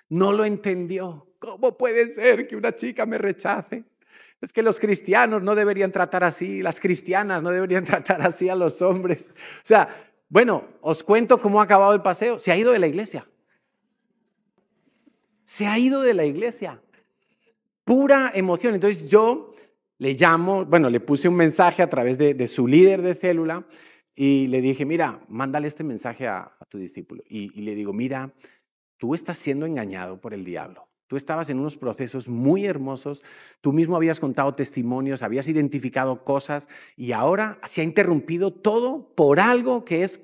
Speaker 1: No lo entendió. ¿Cómo puede ser que una chica me rechace? Es que los cristianos no deberían tratar así, las cristianas no deberían tratar así a los hombres. O sea, bueno, os cuento cómo ha acabado el paseo. Se ha ido de la iglesia. Se ha ido de la iglesia. Pura emoción. Entonces yo le llamo, le puse un mensaje a través de su líder de célula Y le dije, mira, mándale este mensaje a tu discípulo. Y le digo, mira, tú estás siendo engañado por el diablo. Tú estabas en unos procesos muy hermosos, tú mismo habías contado testimonios, habías identificado cosas y ahora se ha interrumpido todo por algo que es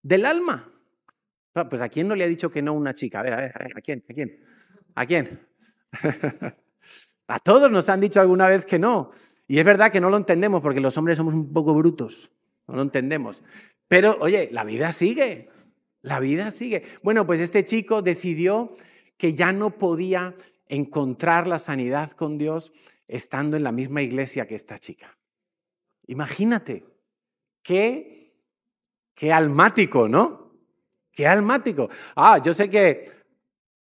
Speaker 1: del alma. Pues ¿a quién no le ha dicho que no una chica? A ver, ¿a quién? ¿A quién? ¿A quién? A todos nos han dicho alguna vez que no. Y es verdad que no lo entendemos porque los hombres somos un poco brutos, no lo entendemos. Pero oye, la vida sigue. La vida sigue. Bueno, pues este chico decidió que ya no podía encontrar la sanidad con Dios estando en la misma iglesia que esta chica. Imagínate, qué almático, ¿no? Qué almático. Yo sé que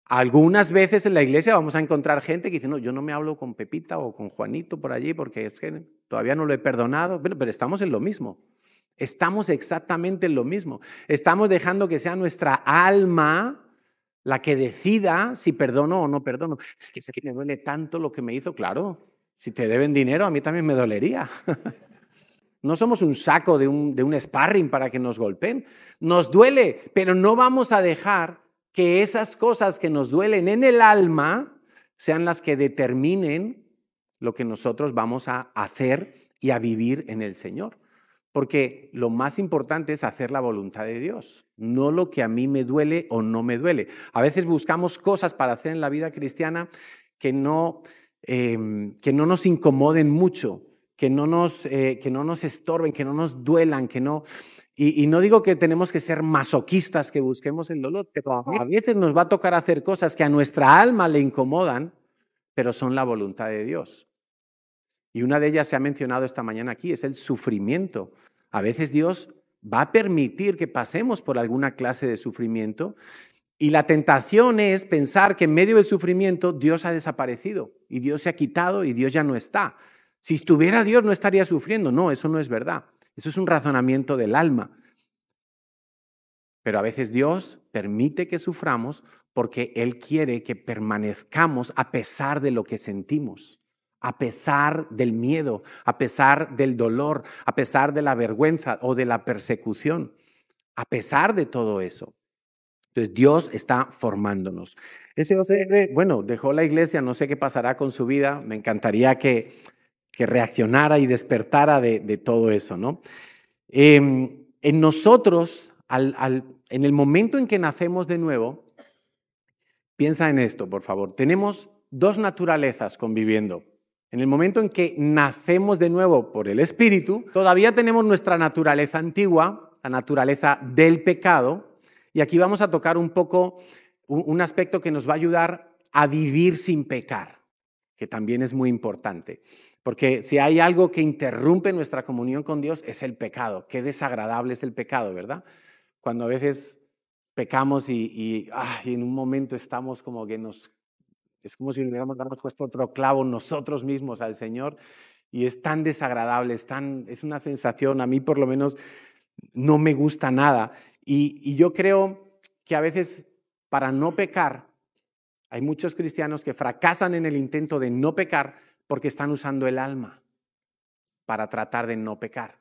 Speaker 1: algunas veces en la iglesia vamos a encontrar gente que dice, no, yo no me hablo con Pepita o con Juanito por allí porque es que todavía no lo he perdonado. Bueno, pero estamos en lo mismo. Estamos exactamente en lo mismo. Estamos dejando que sea nuestra alma la que decida si perdono o no perdono. Es que me duele tanto lo que me hizo. Claro, si te deben dinero, a mí también me dolería. No somos un saco de un sparring para que nos golpeen. Nos duele, pero no vamos a dejar que esas cosas que nos duelen en el alma sean las que determinen lo que nosotros vamos a hacer y a vivir en el Señor. Porque lo más importante es hacer la voluntad de Dios, no lo que a mí me duele o no me duele. A veces buscamos cosas para hacer en la vida cristiana que no nos incomoden mucho, que no nos estorben, que no nos duelan, que no... Y no digo que tenemos que ser masoquistas, que busquemos el dolor, pero a veces nos va a tocar hacer cosas que a nuestra alma le incomodan, pero son la voluntad de Dios. Y una de ellas se ha mencionado esta mañana aquí, es el sufrimiento. A veces Dios va a permitir que pasemos por alguna clase de sufrimiento y la tentación es pensar que en medio del sufrimiento Dios ha desaparecido y Dios se ha quitado y Dios ya no está. Si estuviera Dios no estaría sufriendo. No, eso no es verdad. Eso es un razonamiento del alma. Pero a veces Dios permite que suframos porque Él quiere que permanezcamos a pesar de lo que sentimos. A pesar del miedo, a pesar del dolor, a pesar de la vergüenza o de la persecución, a pesar de todo eso. Entonces Dios está formándonos. Ese José, bueno, dejó la iglesia, no sé qué pasará con su vida, me encantaría que reaccionara y despertara de todo eso, ¿no? En nosotros, en el momento en que nacemos de nuevo, piensa en esto, por favor, tenemos dos naturalezas conviviendo. En el momento en que nacemos de nuevo por el Espíritu, todavía tenemos nuestra naturaleza antigua, la naturaleza del pecado, y aquí vamos a tocar un poco un aspecto que nos va a ayudar a vivir sin pecar, que también es muy importante. Porque si hay algo que interrumpe nuestra comunión con Dios es el pecado. Qué desagradable es el pecado, ¿verdad? Cuando a veces pecamos y en un momento estamos como que es como si le hubiéramos puesto otro clavo nosotros mismos al Señor y es tan desagradable, es una sensación, a mí por lo menos no me gusta nada. Y yo creo que a veces para no pecar, hay muchos cristianos que fracasan en el intento de no pecar porque están usando el alma para tratar de no pecar.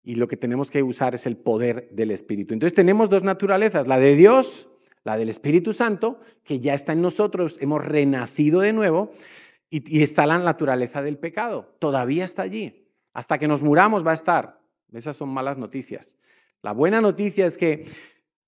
Speaker 1: Y lo que tenemos que usar es el poder del Espíritu. Entonces tenemos dos naturalezas, la de Dios, la del Espíritu Santo, que ya está en nosotros, hemos renacido de nuevo, y está la naturaleza del pecado, todavía está allí. Hasta que nos muramos va a estar. Esas son malas noticias. La buena noticia es que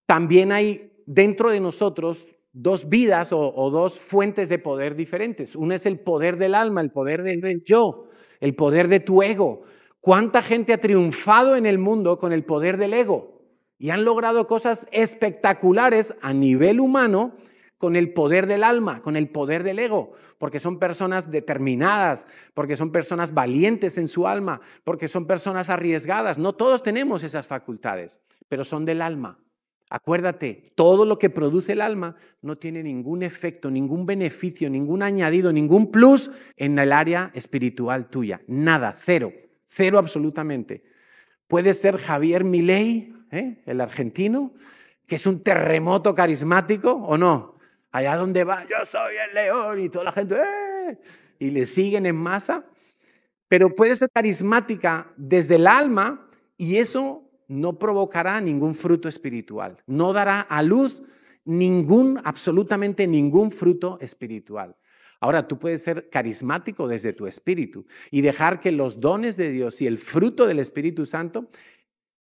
Speaker 1: también hay dentro de nosotros dos vidas o dos fuentes de poder diferentes. Una es el poder del alma, el poder del yo, el poder de tu ego. ¿Cuánta gente ha triunfado en el mundo con el poder del ego? Y han logrado cosas espectaculares a nivel humano con el poder del alma, con el poder del ego, porque son personas determinadas, porque son personas valientes en su alma, porque son personas arriesgadas. No todos tenemos esas facultades, pero son del alma. Acuérdate, todo lo que produce el alma no tiene ningún efecto, ningún beneficio, ningún añadido, ningún plus en el área espiritual tuya. Nada, cero, cero absolutamente. Puede ser Javier Milei, el argentino, que es un terremoto carismático, ¿o no? Allá donde va, yo soy el león y toda la gente, y le siguen en masa. Pero puede ser carismática desde el alma y eso no provocará ningún fruto espiritual, no dará a luz absolutamente ningún fruto espiritual. Ahora, tú puedes ser carismático desde tu espíritu y dejar que los dones de Dios y el fruto del Espíritu Santo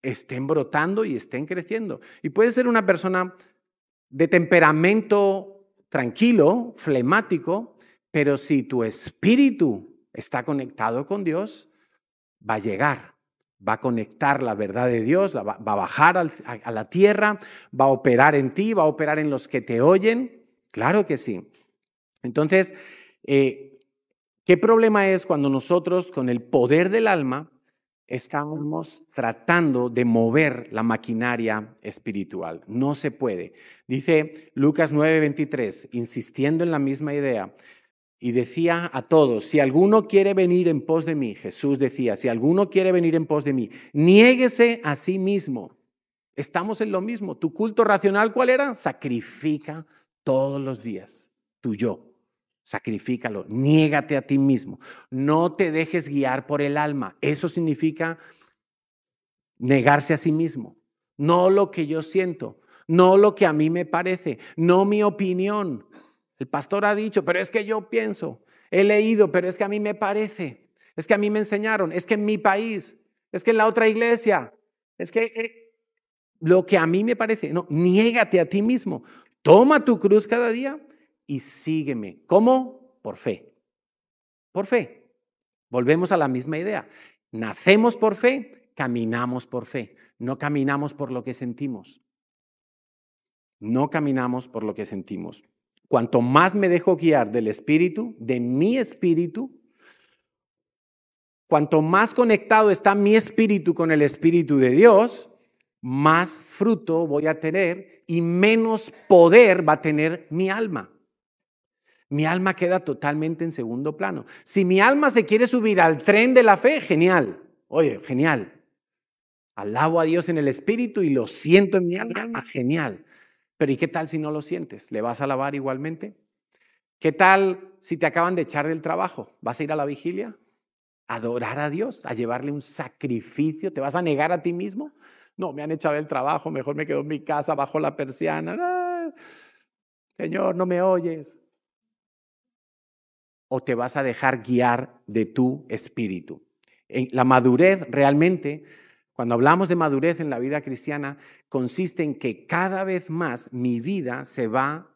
Speaker 1: estén brotando y estén creciendo. Y puedes ser una persona de temperamento tranquilo, flemático, pero si tu espíritu está conectado con Dios, va a llegar, va a conectar la verdad de Dios, va a bajar a la tierra, va a operar en ti, va a operar en los que te oyen. Claro que sí. Entonces, ¿qué problema es cuando nosotros con el poder del alma estamos tratando de mover la maquinaria espiritual? No se puede. Dice Lucas 9:23, insistiendo en la misma idea, y decía a todos, si alguno quiere venir en pos de mí, Jesús decía, si alguno quiere venir en pos de mí, niéguese a sí mismo. Estamos en lo mismo. ¿Tu culto racional cuál era? Sacrifica todos los días tu yo. Sacrifícalo, niégate a ti mismo. No te dejes guiar por el alma. Eso significa negarse a sí mismo. No lo que yo siento, no lo que a mí me parece, no mi opinión. El pastor ha dicho, pero es que yo pienso, he leído, pero es que a mí me parece, es que a mí me enseñaron, es que en mi país, es que en la otra iglesia, es que lo que a mí me parece. No, niégate a ti mismo. Toma tu cruz cada día y sígueme. ¿Cómo? Por fe. Por fe. Volvemos a la misma idea. Nacemos por fe, caminamos por fe. No caminamos por lo que sentimos. No caminamos por lo que sentimos. Cuanto más me dejo guiar del Espíritu, de mi Espíritu, cuanto más conectado está mi espíritu con el Espíritu de Dios, más fruto voy a tener y menos poder va a tener mi alma. Mi alma queda totalmente en segundo plano. Si mi alma se quiere subir al tren de la fe, genial. Oye, genial. Alabo a Dios en el espíritu y lo siento en mi alma, genial. Pero ¿y qué tal si no lo sientes? ¿Le vas a alabar igualmente? ¿Qué tal si te acaban de echar del trabajo? ¿Vas a ir a la vigilia? ¿A adorar a Dios? ¿A llevarle un sacrificio? ¿Te vas a negar a ti mismo? No, me han echado del trabajo, mejor me quedo en mi casa bajo la persiana. ¡Ah! Señor, no me oyes. ¿O te vas a dejar guiar de tu espíritu? La madurez realmente, cuando hablamos de madurez en la vida cristiana, consiste en que cada vez más mi vida se va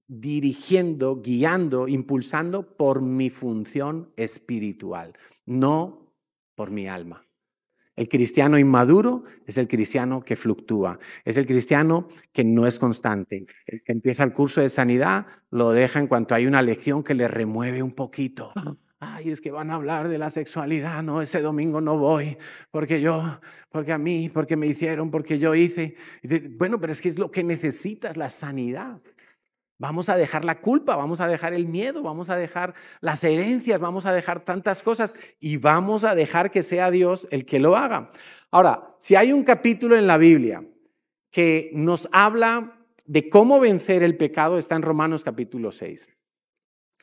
Speaker 1: dirigiendo, guiando, impulsando por mi función espiritual, no por mi alma. El cristiano inmaduro es el cristiano que fluctúa, es el cristiano que no es constante. El que empieza el curso de sanidad lo deja en cuanto hay una lección que le remueve un poquito. Ay, es que van a hablar de la sexualidad, no, ese domingo no voy, porque a mí, porque me hicieron, porque yo hice. Bueno, pero es que es lo que necesitas, la sanidad. Vamos a dejar la culpa, vamos a dejar el miedo, vamos a dejar las herencias, vamos a dejar tantas cosas y vamos a dejar que sea Dios el que lo haga. Ahora, si hay un capítulo en la Biblia que nos habla de cómo vencer el pecado, está en Romanos capítulo 6.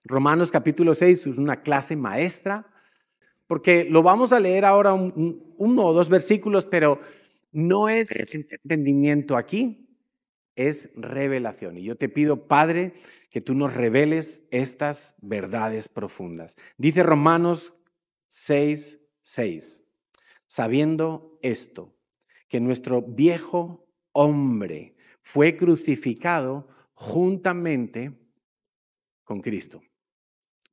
Speaker 1: Romanos capítulo 6 es una clase maestra, porque lo vamos a leer ahora uno o dos versículos, pero no es entendimiento aquí. Es revelación. Y yo te pido, Padre, que tú nos reveles estas verdades profundas. Dice Romanos 6:6, sabiendo esto, que nuestro viejo hombre fue crucificado juntamente con Cristo.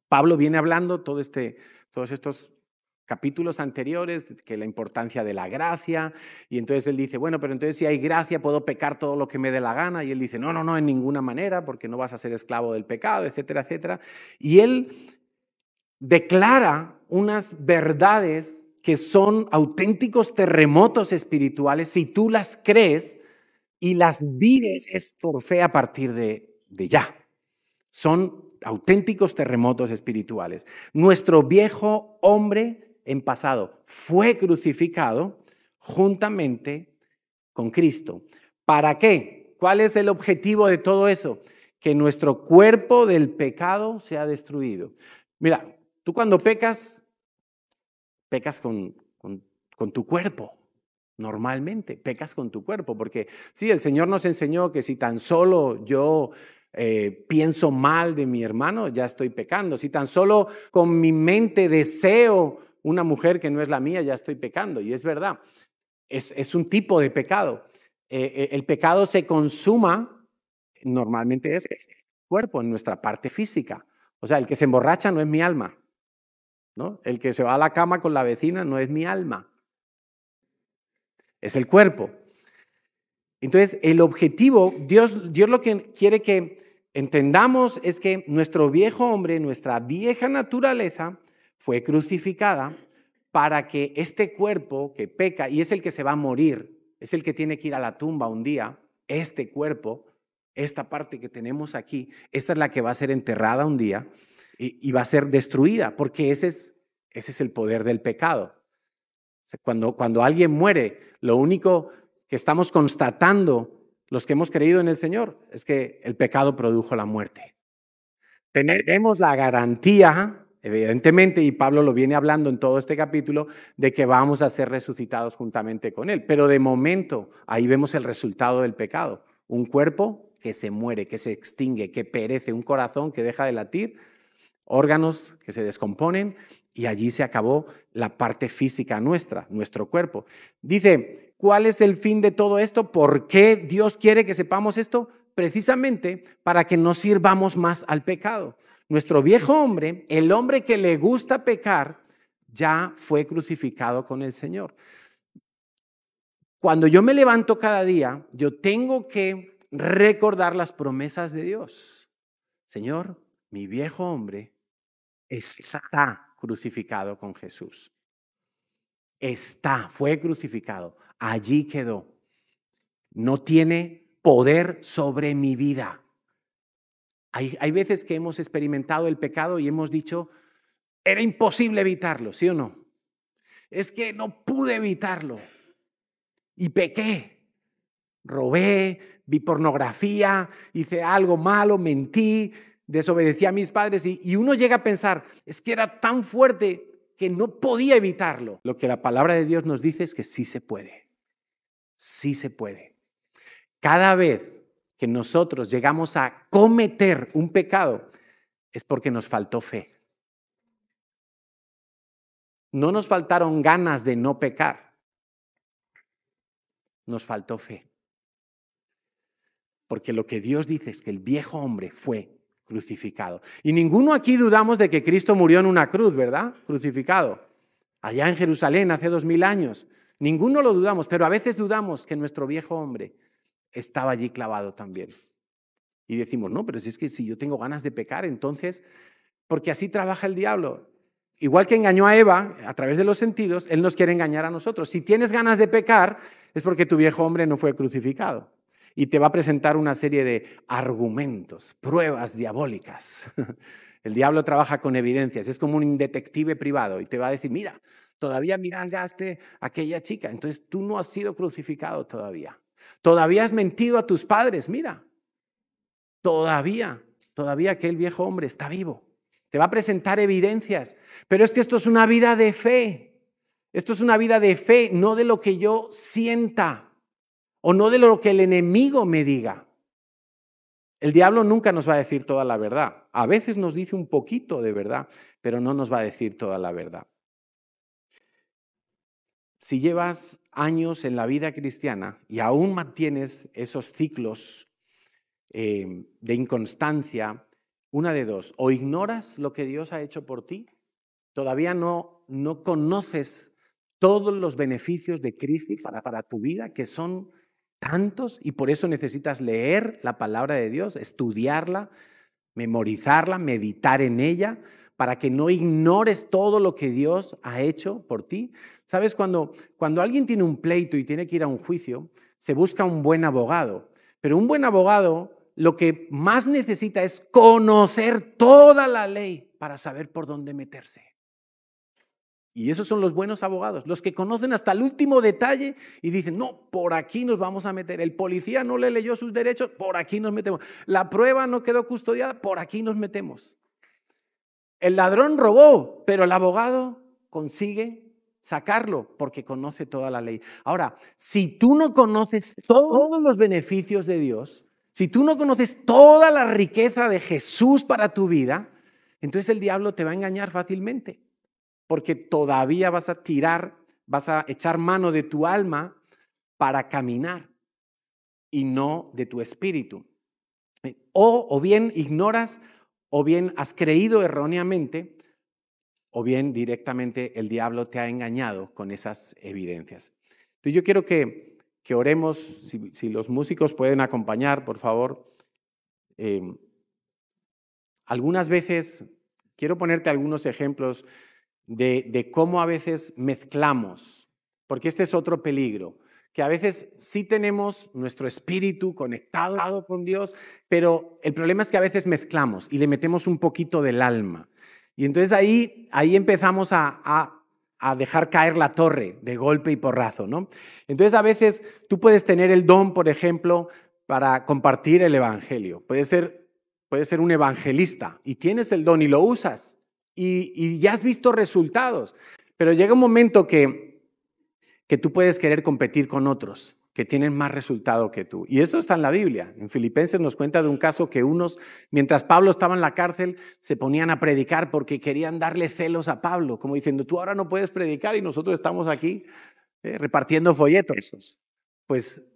Speaker 1: Pablo viene hablando todos estos capítulos anteriores, que la importancia de la gracia, y entonces él dice, bueno, pero entonces si hay gracia puedo pecar todo lo que me dé la gana, y él dice, no, en ninguna manera, porque no vas a ser esclavo del pecado, etcétera, etcétera. Y él declara unas verdades que son auténticos terremotos espirituales si tú las crees y las vives por fe a partir de ya. Son auténticos terremotos espirituales. Nuestro viejo hombre en pasado fue crucificado juntamente con Cristo. ¿Para qué? ¿Cuál es el objetivo de todo eso? Que nuestro cuerpo del pecado sea destruido. Mira, tú cuando pecas con tu cuerpo. normalmente, pecas con tu cuerpo, porque sí, el Señor nos enseñó que si tan solo yo pienso mal de mi hermano, ya estoy pecando. Si tan solo con mi mente deseo una mujer que no es la mía, ya estoy pecando. Y es verdad, es un tipo de pecado. El pecado se consuma, normalmente es el cuerpo, en nuestra parte física. O sea, el que se emborracha no es mi alma, ¿no? El que se va a la cama con la vecina no es mi alma, es el cuerpo. Entonces, el objetivo, Dios lo que quiere que entendamos es que nuestro viejo hombre, nuestra vieja naturaleza, fue crucificada para que este cuerpo que peca, y es el que se va a morir, es el que tiene que ir a la tumba un día, este cuerpo, esta parte que tenemos aquí, esta es la que va a ser enterrada un día y va a ser destruida, porque ese es el poder del pecado. O sea, cuando alguien muere, lo único que estamos constatando los que hemos creído en el Señor es que el pecado produjo la muerte. Tenemos la garantía, evidentemente, y Pablo lo viene hablando en todo este capítulo, de que vamos a ser resucitados juntamente con Él. Pero de momento, ahí vemos el resultado del pecado. Un cuerpo que se muere, que se extingue, que perece, un corazón que deja de latir, órganos que se descomponen, y allí se acabó la parte física nuestra, nuestro cuerpo. Dice, ¿cuál es el fin de todo esto? ¿Por qué Dios quiere que sepamos esto? Precisamente para que no sirvamos más al pecado. Nuestro viejo hombre, el hombre que le gusta pecar, ya fue crucificado con el Señor. Cuando yo me levanto cada día, yo tengo que recordar las promesas de Dios. Señor, mi viejo hombre está crucificado con Jesús. Fue crucificado. Allí quedó. No tiene poder sobre mi vida. Hay veces que hemos experimentado el pecado y hemos dicho, era imposible evitarlo, ¿sí o no? Es que no pude evitarlo. Y pequé. Robé, vi pornografía, hice algo malo, mentí, desobedecí a mis padres y uno llega a pensar, es que era tan fuerte que no podía evitarlo. Lo que la palabra de Dios nos dice es que sí se puede, sí se puede. Cada vez que nosotros llegamos a cometer un pecado es porque nos faltó fe. No nos faltaron ganas de no pecar, nos faltó fe. Porque lo que Dios dice es que el viejo hombre fue crucificado. Y ninguno aquí dudamos de que Cristo murió en una cruz, ¿verdad? Crucificado. Allá en Jerusalén hace 2000 años. Ninguno lo dudamos, pero a veces dudamos que nuestro viejo hombre estaba allí clavado también. Y decimos, no, pero si es que si yo tengo ganas de pecar, entonces, porque así trabaja el diablo. Igual que engañó a Eva a través de los sentidos, él nos quiere engañar a nosotros. Si tienes ganas de pecar, es porque tu viejo hombre no fue crucificado. Y te va a presentar una serie de argumentos, pruebas diabólicas. El diablo trabaja con evidencias, es como un detective privado y te va a decir, mira, todavía miraste a aquella chica, entonces tú no has sido crucificado todavía. Todavía has mentido a tus padres, mira, todavía aquel viejo hombre está vivo. Te va a presentar evidencias, pero es que esto es una vida de fe. Esto es una vida de fe, no de lo que yo sienta. O no de lo que el enemigo me diga. El diablo nunca nos va a decir toda la verdad. A veces nos dice un poquito de verdad, pero no nos va a decir toda la verdad. Si llevas años en la vida cristiana y aún mantienes esos ciclos de inconstancia, una de dos, o ignoras lo que Dios ha hecho por ti, todavía no conoces todos los beneficios de Cristo para tu vida, que son tantos, y por eso necesitas leer la palabra de Dios, estudiarla, memorizarla, meditar en ella, para que no ignores todo lo que Dios ha hecho por ti. ¿Sabes? Cuando alguien tiene un pleito y tiene que ir a un juicio, se busca un buen abogado, pero un buen abogado lo que más necesita es conocer toda la ley para saber por dónde meterse. Y esos son los buenos abogados, los que conocen hasta el último detalle y dicen, no, por aquí nos vamos a meter. El policía no le leyó sus derechos, por aquí nos metemos. La prueba no quedó custodiada, por aquí nos metemos. El ladrón robó, pero el abogado consigue sacarlo porque conoce toda la ley. Ahora, si tú no conoces todos los beneficios de Dios, si tú no conoces toda la riqueza de Jesús para tu vida, entonces el diablo te va a engañar fácilmente, porque todavía vas a echar mano de tu alma para caminar y no de tu espíritu. O bien ignoras, o bien has creído erróneamente, o bien directamente el diablo te ha engañado con esas evidencias. Entonces yo quiero que oremos, si los músicos pueden acompañar, por favor. Algunas veces, quiero ponerte algunos ejemplos de cómo a veces mezclamos, porque este es otro peligro, que a veces sí tenemos nuestro espíritu conectado con Dios, pero el problema es que a veces mezclamos y le metemos un poquito del alma. Y entonces ahí empezamos a dejar caer la torre de golpe y porrazo, ¿no? Entonces a veces tú puedes tener el don, por ejemplo, para compartir el evangelio. Puedes ser un evangelista y tienes el don y lo usas y ya has visto resultados, pero llega un momento que tú puedes querer competir con otros que tienen más resultado que tú. Y eso está en la Biblia. En Filipenses nos cuenta de un caso que unos, mientras Pablo estaba en la cárcel, se ponían a predicar porque querían darle celos a Pablo, como diciendo, tú ahora no puedes predicar y nosotros estamos aquí repartiendo folletos. Pues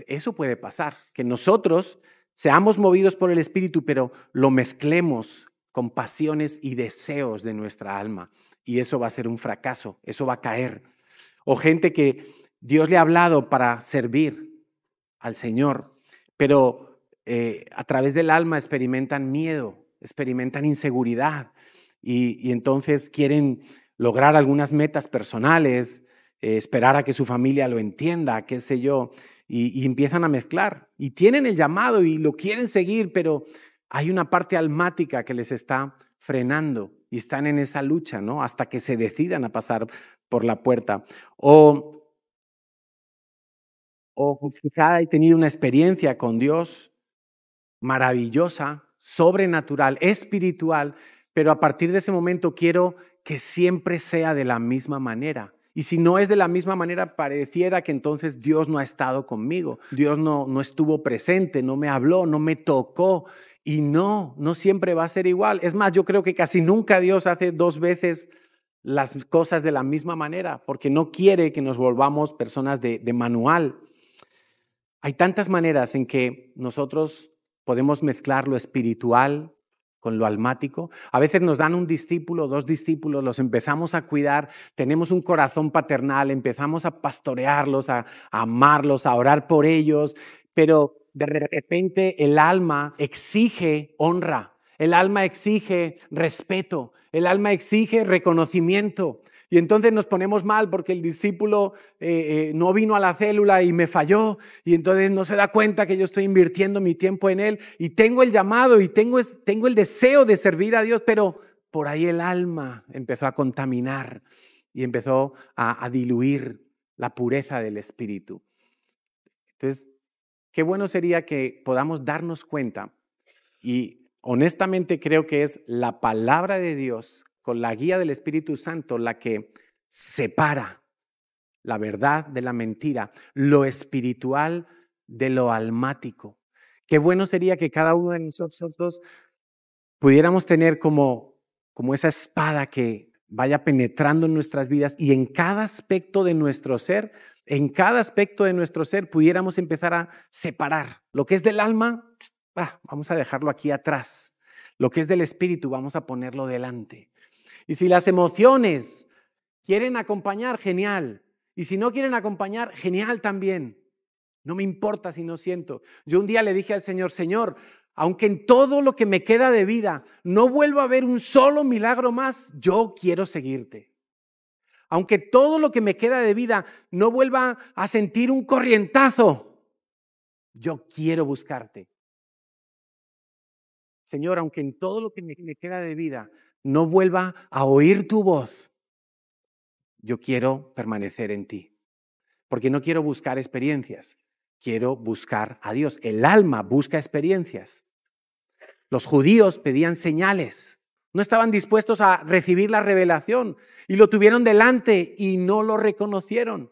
Speaker 1: eso puede pasar, que nosotros seamos movidos por el Espíritu, pero lo mezclemos con pasiones y deseos de nuestra alma. Y eso va a ser un fracaso, eso va a caer. O gente que Dios le ha hablado para servir al Señor, pero a través del alma experimentan miedo, experimentan inseguridad y entonces quieren lograr algunas metas personales, esperar a que su familia lo entienda, qué sé yo, y empiezan a mezclar. Y tienen el llamado y lo quieren seguir, pero hay una parte almática que les está frenando y están en esa lucha, ¿no? Hasta que se decidan a pasar por la puerta. O quizá he tenido una experiencia con Dios maravillosa, sobrenatural, espiritual, pero a partir de ese momento quiero que siempre sea de la misma manera. Y si no es de la misma manera, pareciera que entonces Dios no ha estado conmigo. Dios no estuvo presente, no me habló, no me tocó. Y no siempre va a ser igual. Es más, yo creo que casi nunca Dios hace dos veces las cosas de la misma manera, porque no quiere que nos volvamos personas de manual. Hay tantas maneras en que nosotros podemos mezclar lo espiritual con lo almático. A veces nos dan un discípulo, dos discípulos, los empezamos a cuidar, tenemos un corazón paternal, empezamos a pastorearlos, a amarlos, a orar por ellos, pero de repente el alma exige honra, el alma exige respeto, el alma exige reconocimiento. Y entonces nos ponemos mal porque el discípulo no vino a la célula y me falló y entonces no se da cuenta que yo estoy invirtiendo mi tiempo en él y tengo el llamado y tengo el deseo de servir a Dios, pero por ahí el alma empezó a contaminar y empezó a diluir la pureza del espíritu. Entonces, qué bueno sería que podamos darnos cuenta y honestamente creo que es la palabra de Dios con la guía del Espíritu Santo la que separa la verdad de la mentira, lo espiritual de lo almático. Qué bueno sería que cada uno de nosotros pudiéramos tener como esa espada que vaya penetrando en nuestras vidas y en cada aspecto de nuestro ser, pudiéramos empezar a separar lo que es del alma, vamos a dejarlo aquí atrás. Lo que es del espíritu, vamos a ponerlo delante. Y si las emociones quieren acompañar, genial. Y si no quieren acompañar, genial también. No me importa si no siento. Yo un día le dije al Señor, Señor, aunque en todo lo que me queda de vida no vuelva a ver un solo milagro más, yo quiero seguirte. Aunque todo lo que me queda de vida no vuelva a sentir un corrientazo, yo quiero buscarte. Señor, aunque en todo lo que me queda de vida no vuelva a oír tu voz, yo quiero permanecer en ti. Porque no quiero buscar experiencias, quiero buscar a Dios. El alma busca experiencias. Los judíos pedían señales. No estaban dispuestos a recibir la revelación y lo tuvieron delante y no lo reconocieron.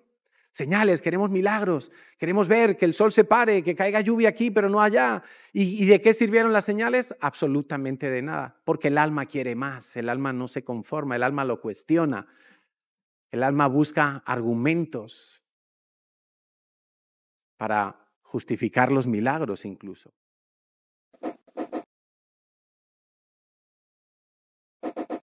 Speaker 1: Señales, queremos milagros, queremos ver que el sol se pare, que caiga lluvia aquí, pero no allá. ¿Y de qué sirvieron las señales? Absolutamente de nada, porque el alma quiere más, el alma no se conforma, el alma lo cuestiona, el alma busca argumentos para justificar los milagros incluso.